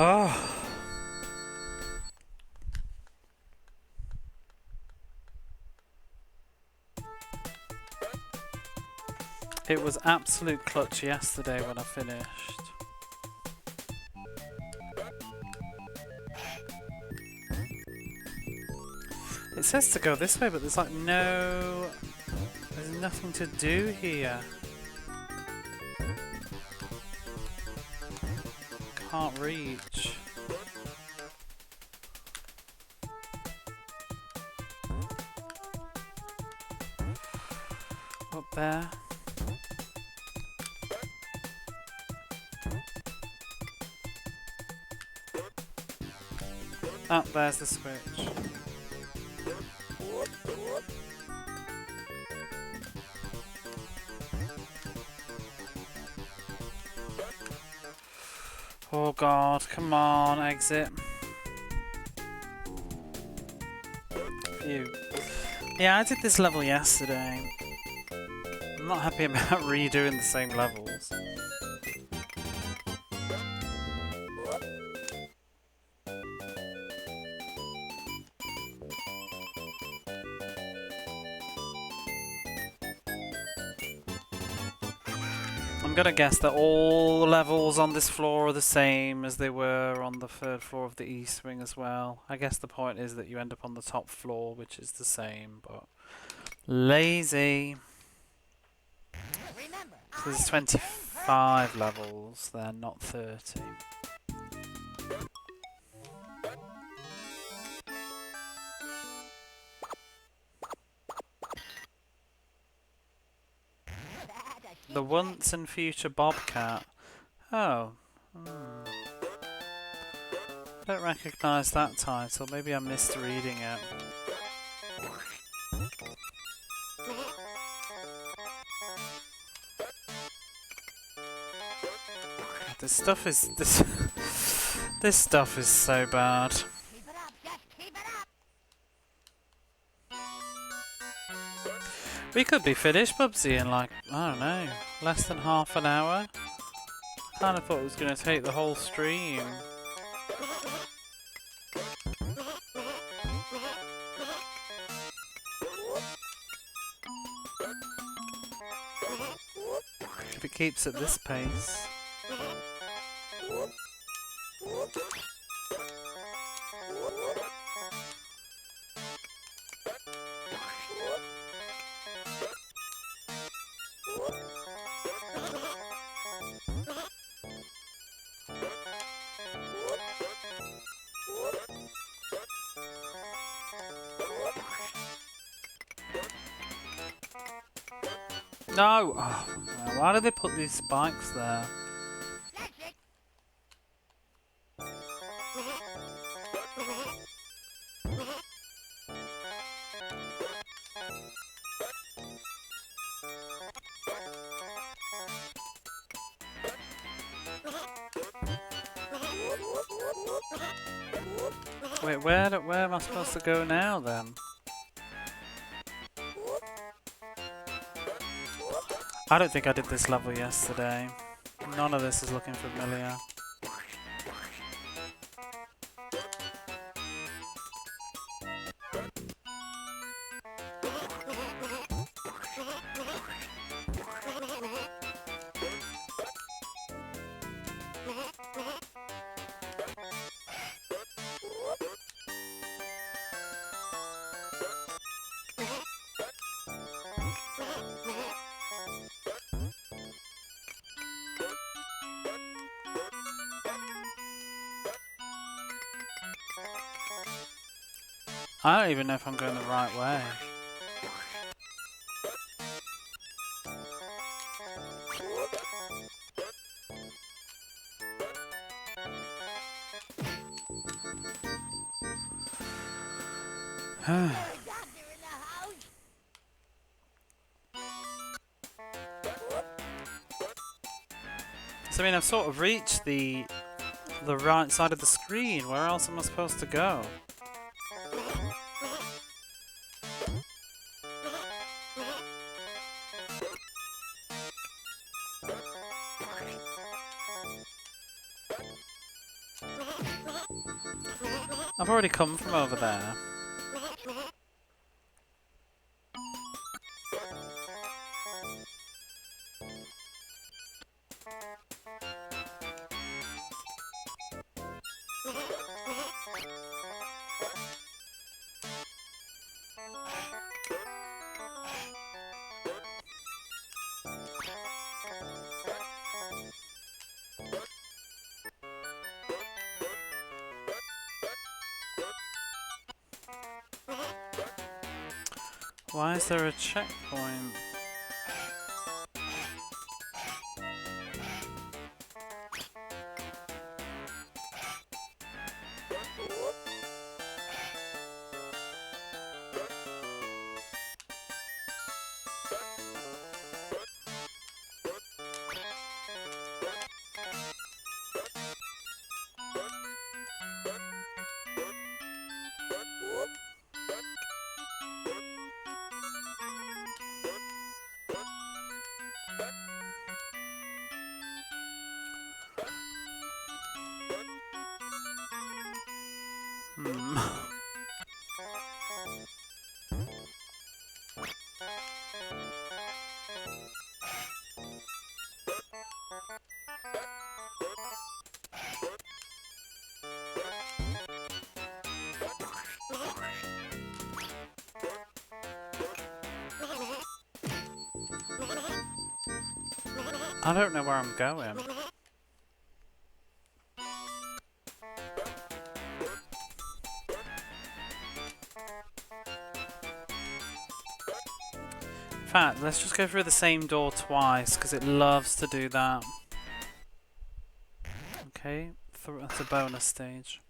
Oh. It was absolute clutch yesterday when I finished. It says to go this way, but there's like there's nothing to do here. Can't reach. Up there. Oh, there's the switch. Oh god, come on, exit. Phew. Yeah, I did this level yesterday. I'm not happy about redoing the same levels. I'm gonna guess that all levels on this floor are the same as they were on the third floor of the East Wing as well. I guess the point is that you end up on the top floor, which is the same, but lazy. Remember, So there's I am a trained 25 levels then, not 30. The once and future Bobcat. Oh. Hmm. I don't recognise that title. Maybe I'm misreading it. This stuff is this stuff is so bad. Keep it up, just keep it up. We could be finished, Bubsy, in like, I don't know, less than half an hour. I kind of thought it was going to take the whole stream. If it keeps at this pace. No! Oh, why did they put these spikes there? That's it. Wait, where am I supposed to go now then? I don't think I did this level yesterday. None of this is looking familiar. I don't even know if I'm going the right way. Is there a doctor in the house? So I mean, I've sort of reached the right side of the screen. Where else am I supposed to go? I've already come from over there. Why is there a checkpoint? I don't know where I'm going. In fact, let's just go through the same door twice, because it loves to do that. Okay, that's a bonus stage.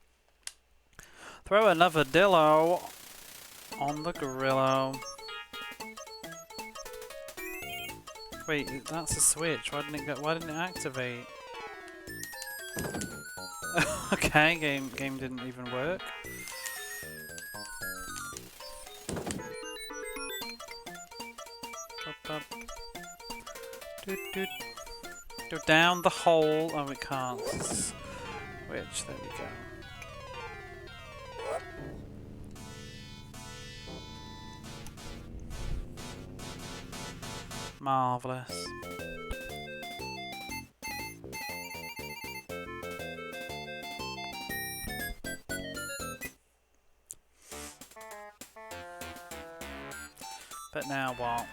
Throw another dillo on the grillo. Wait, that's a switch. Why didn't it activate? Okay, game didn't even work. Up, up. Doot, doot. Go down the hole. Oh, it can't. Switch. There we go. Marvelous. But now what?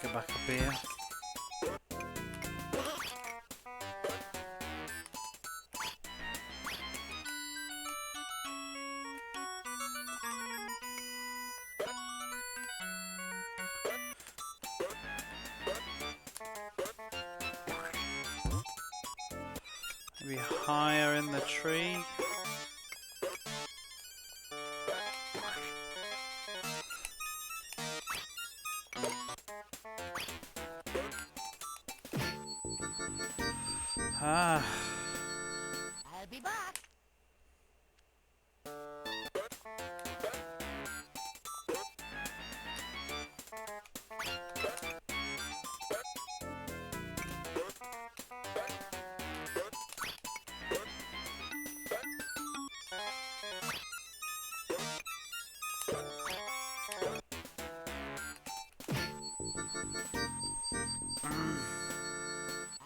Get back up here. Maybe higher in the tree. Ah. I'll be back.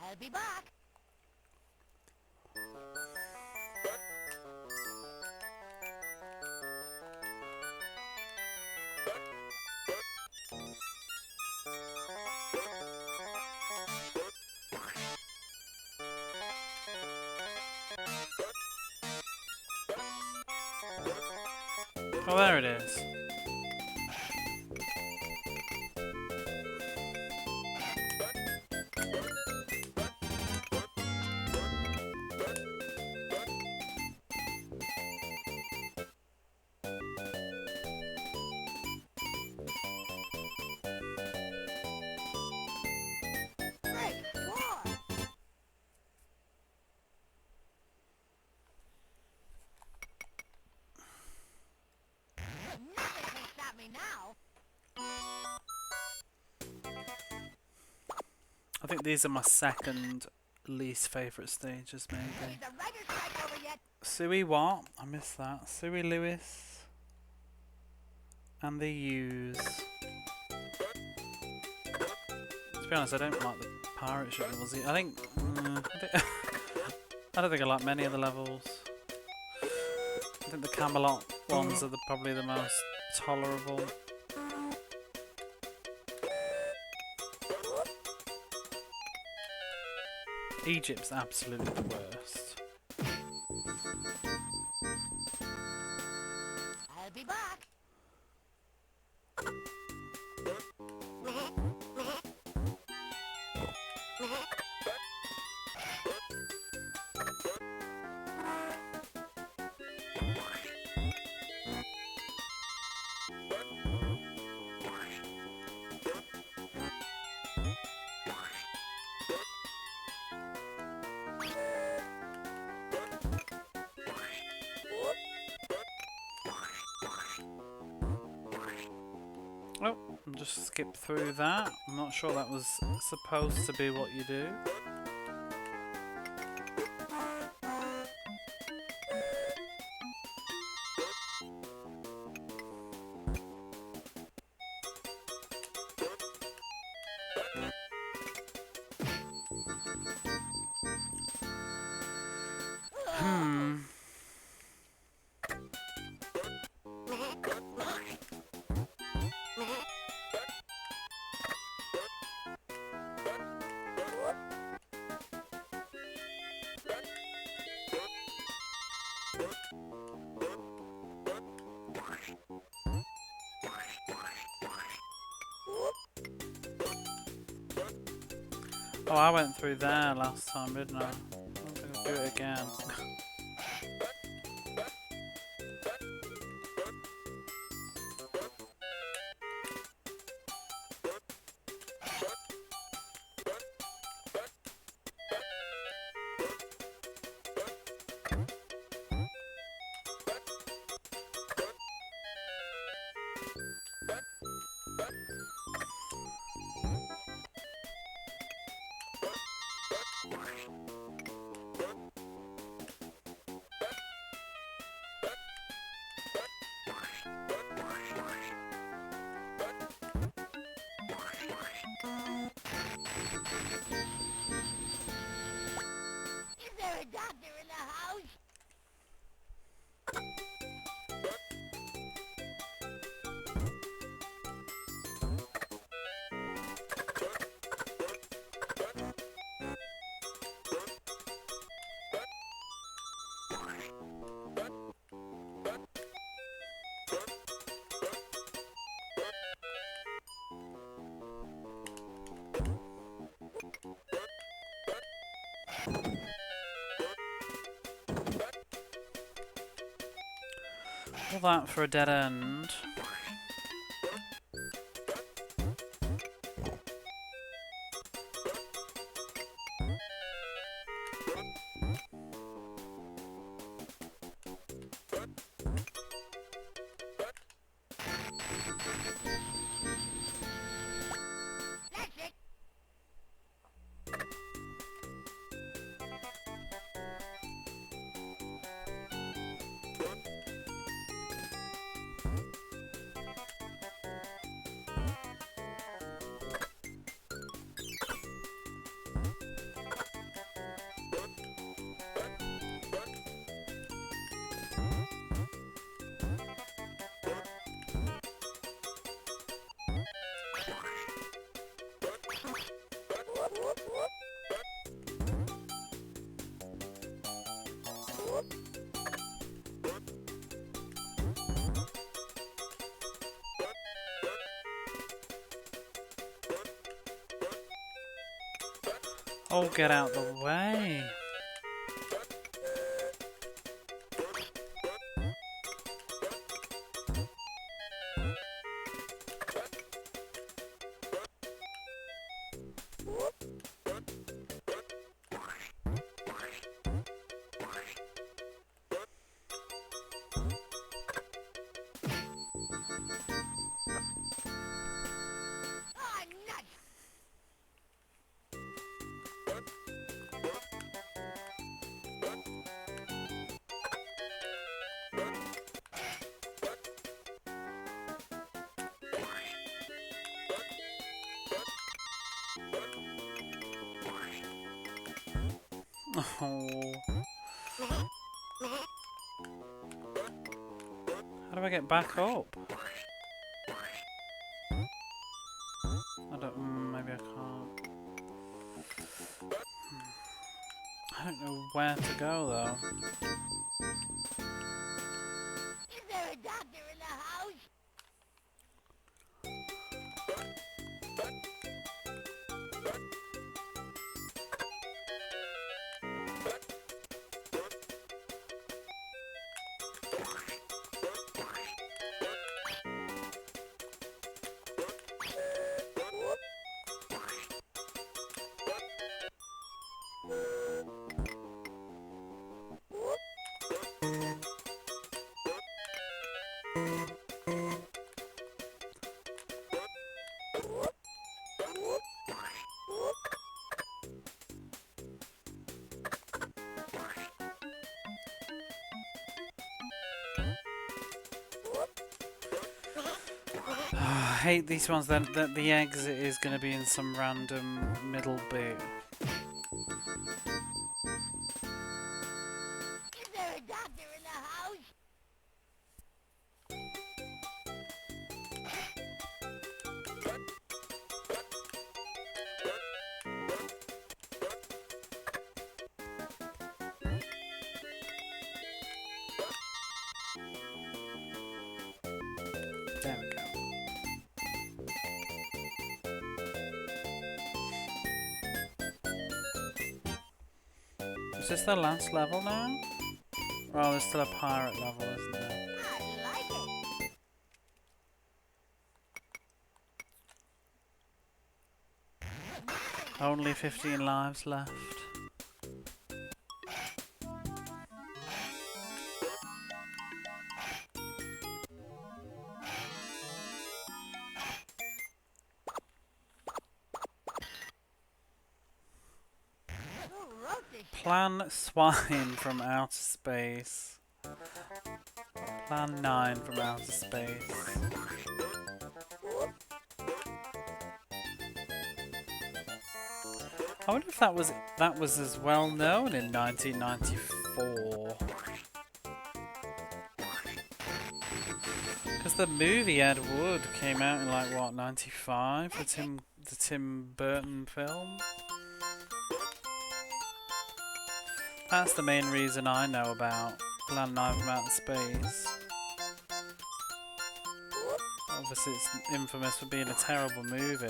I'll be back. Oh, there it is. Great war. Nothing can stop me now. I think these are my second least favourite stages, maybe. Is the writer's strike over yet? Suey what? I missed that. Suey Lewis. And the U's. To be honest, I don't like the pirate ship levels. I think... I don't think I like many of the levels. I think the Camelot ones are probably the most tolerable. Egypt's absolutely the worst. I'll be back. Oh, and just skip through that. I'm not sure that was supposed to be what you do. Hmm. Oh, I went through there last time, didn't I? I'm gonna do it again. Is there a doctor in the house? All that for a dead end. That's it. Oh, get out the way. Ah, nuts. Oh. How do I get back up? I don't. Maybe I can't. I don't know where to go though. Is there a doctor in the house? hate these ones. Then the exit is going to be in some random middle bit. Is there a doctor in the house? There we go. Is this the last level now? Oh, there's still a pirate level, isn't there? I like it. Only 15 lives left. Who wrote this? Plan swine from outer space. Plan 9 from outer space. I wonder if that was as well known in 1994. Because the movie Ed Wood came out in like what, 95? The Tim Burton film. That's the main reason I know about Plan 9 from Outer Space. Obviously it's infamous for being a terrible movie.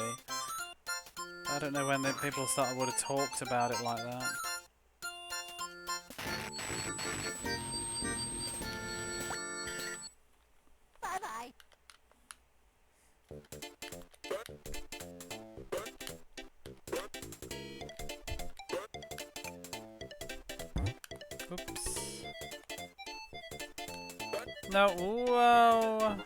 I don't know when people would have talked about it like that. Bye-bye. Oops. No, whoa!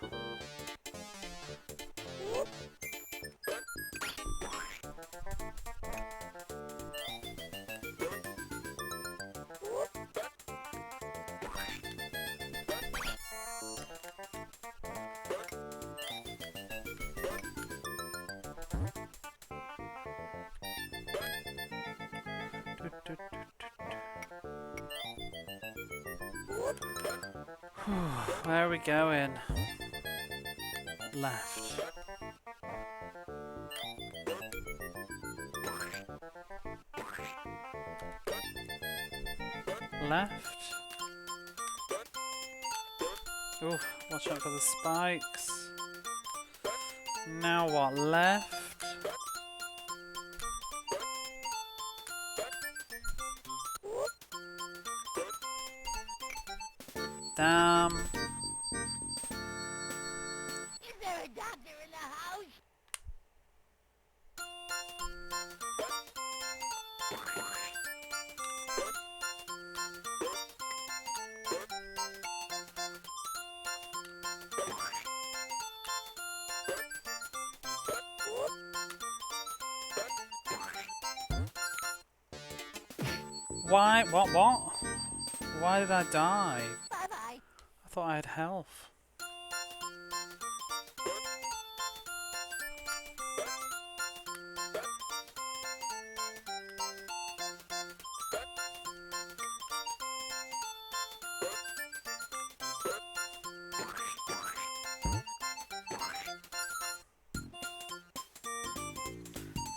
Where are we going? Left. Left. Ooh, watch out for the spikes. Now what? Left. Damn. Is there a doctor in the house? Why? What? Why did I die? Bye-bye. I thought I had health.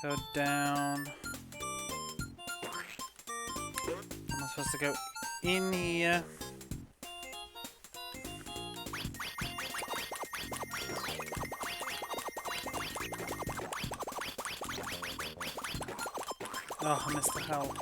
Go down. Am I supposed to go in here? Oh, I missed the help.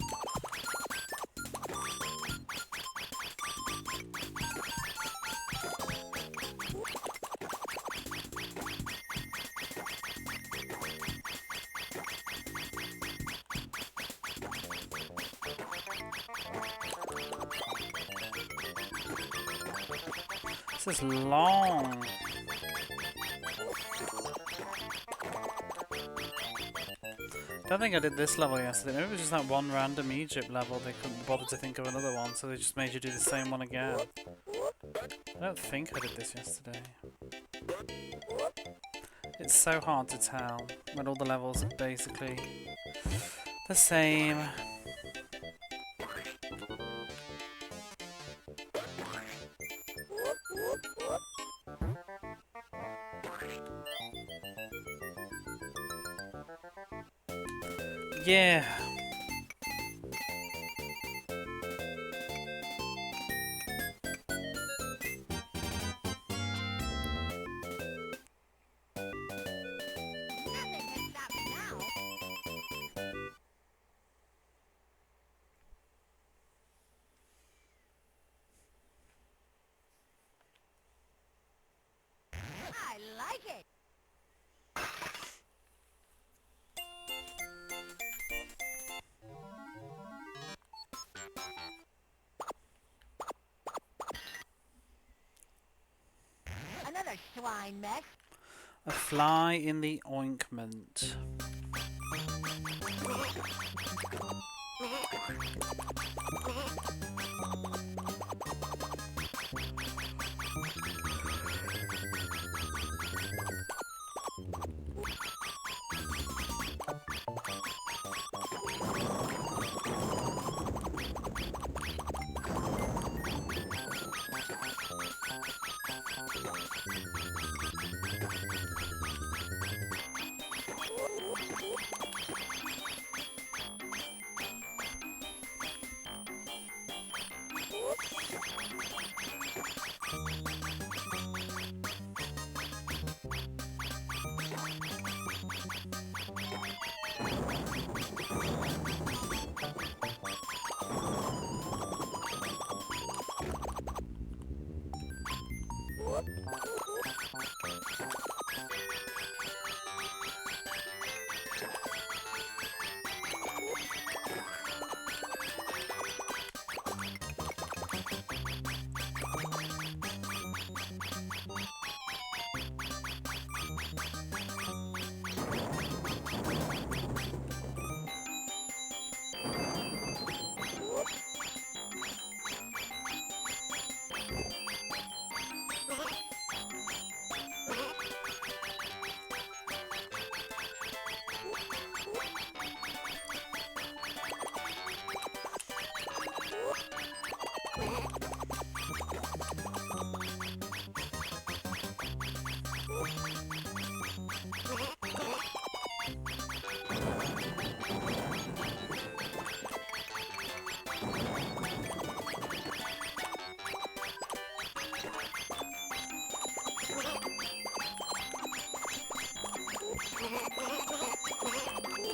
This is long. I don't think I did this level yesterday. Maybe it was just that one random Egypt level. They couldn't bother to think of another one, so they just made you do the same one again. I don't think I did this yesterday. It's so hard to tell when all the levels are basically the same. Yeah. Nothing can stop me now. I like it. Another swine mess. A fly in the ointment.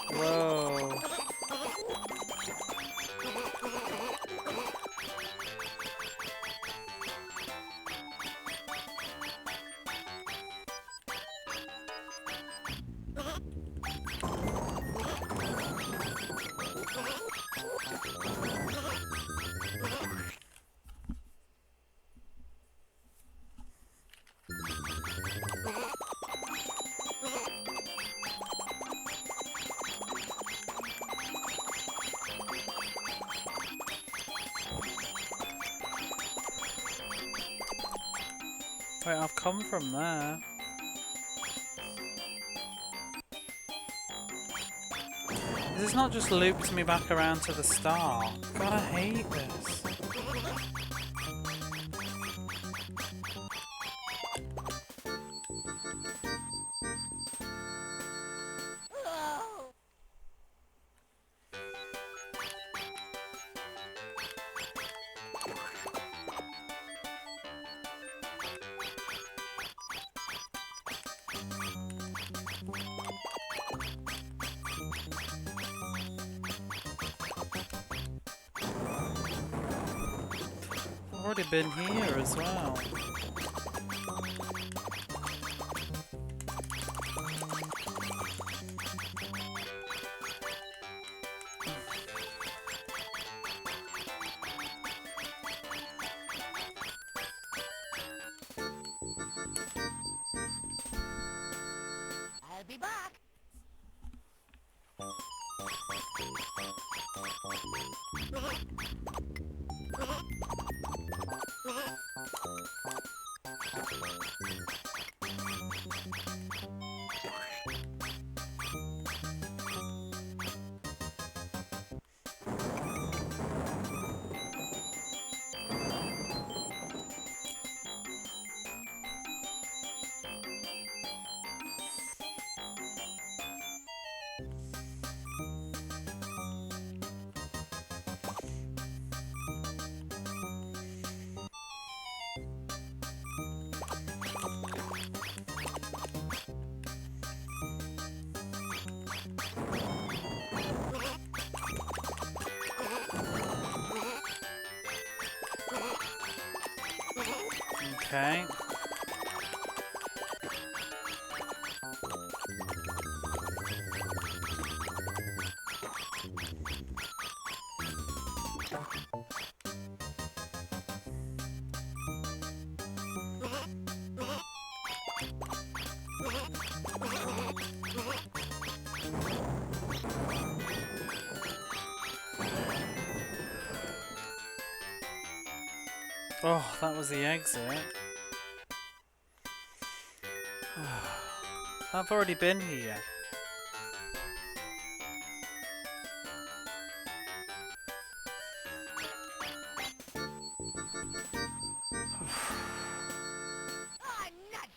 Whoa. Wait, I've come from there. This not just looped me back around to the start. God, I hate this. Oh. I've already been here as well. I'll be back. Okay. Oh, that was the exit. I've already been here. Oh, nuts!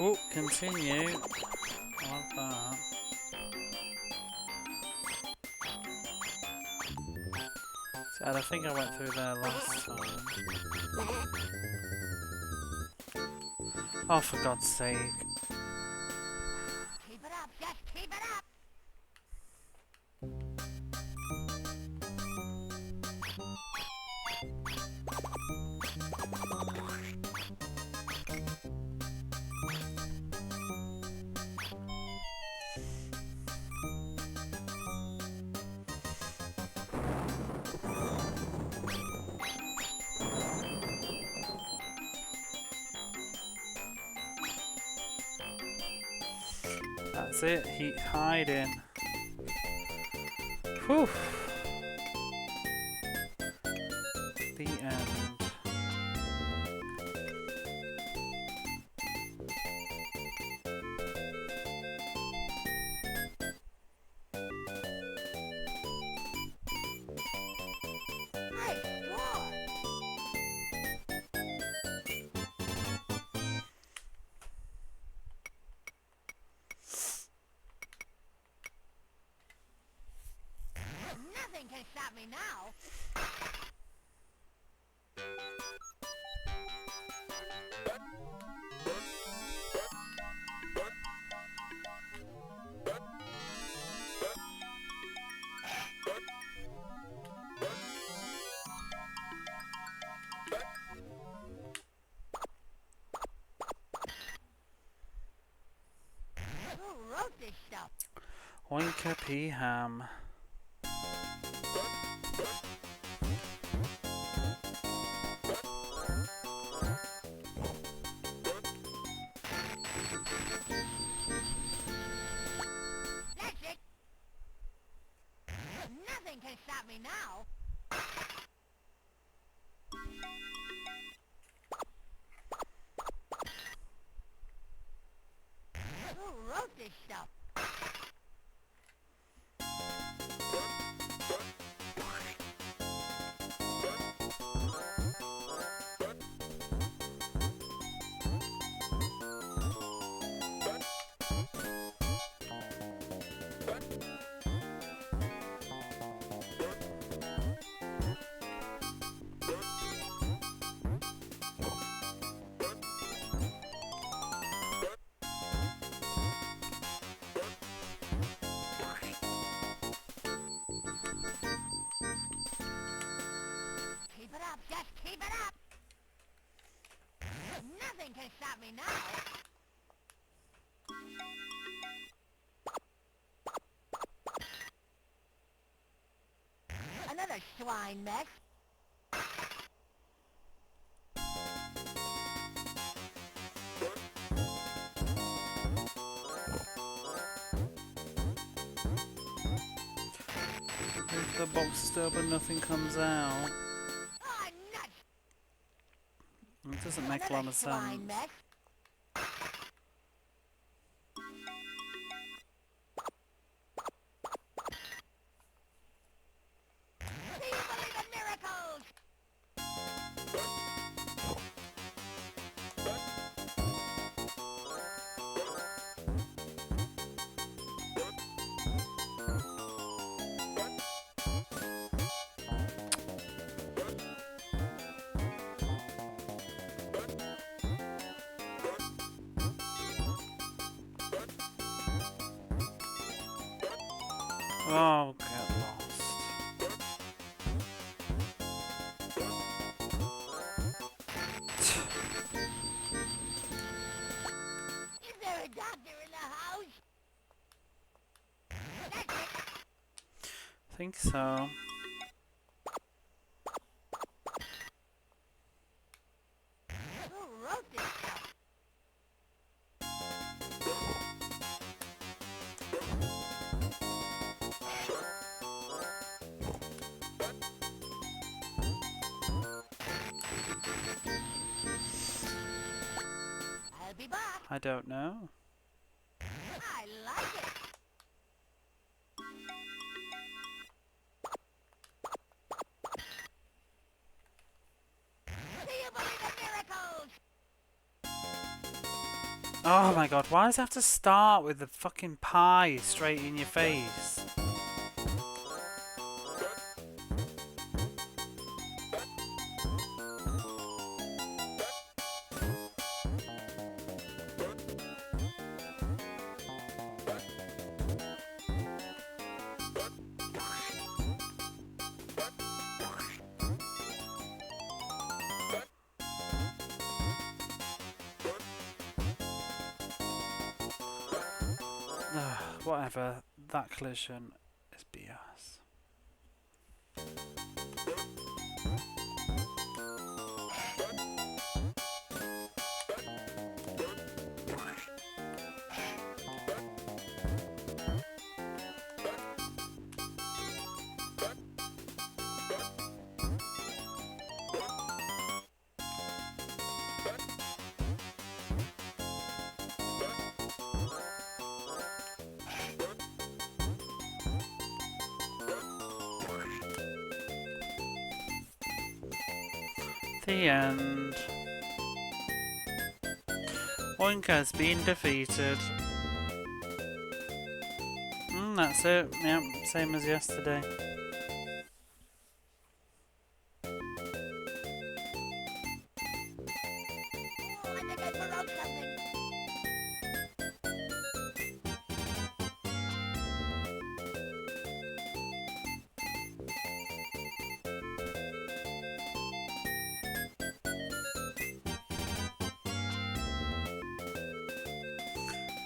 Oh, continue. I like that. And I think I went through there last time. Oh, for God's sake. Keep it up, just keep it up! That's it. He's hiding. Whew. The end. Great score! Nothing can stop me now! Who wrote this stuff? Oinker P. Ham. That's it! Nothing can stop me now! Who wrote this stuff? Keep it up, just keep it up! Nothing can stop me now! Another swine mess. Leave the box still, but nothing comes out. Oh, nuts! It doesn't make a lot of Swine sense. mess. Do you believe in miracles? Oh, get lost. Is there a doctor in the house? That's it. I think so. Who wrote this stuff? I'll be back. I don't know. I like it. Do you believe in miracles? Oh my god, why does it have to start with the fucking pie straight in your face? Whatever, that collision is BS. The end. Oinka's been defeated. That's it. Yep, same as yesterday. Oh, I think I forgot something.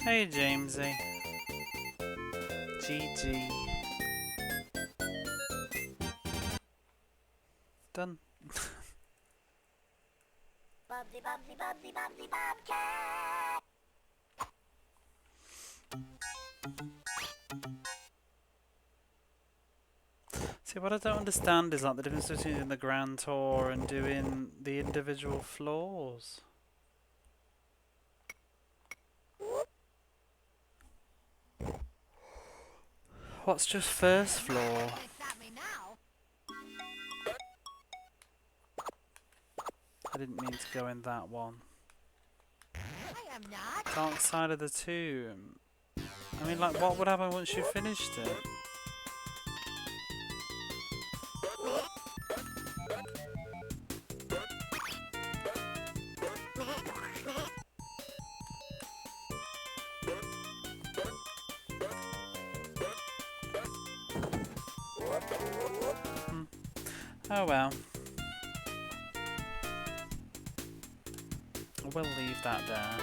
Hey, Jamesy. GG. Done. Bubsy, Bubsy, Bubsy, Bubsy, Bobcat! See, what I don't understand is like the difference between doing the grand tour and doing the individual floors. What's just first floor? Gonna stop me now. I didn't mean to go in that one. I am not. Dark side of the tomb. I mean, like, what would happen once you finished it? Oh well. We'll leave that there.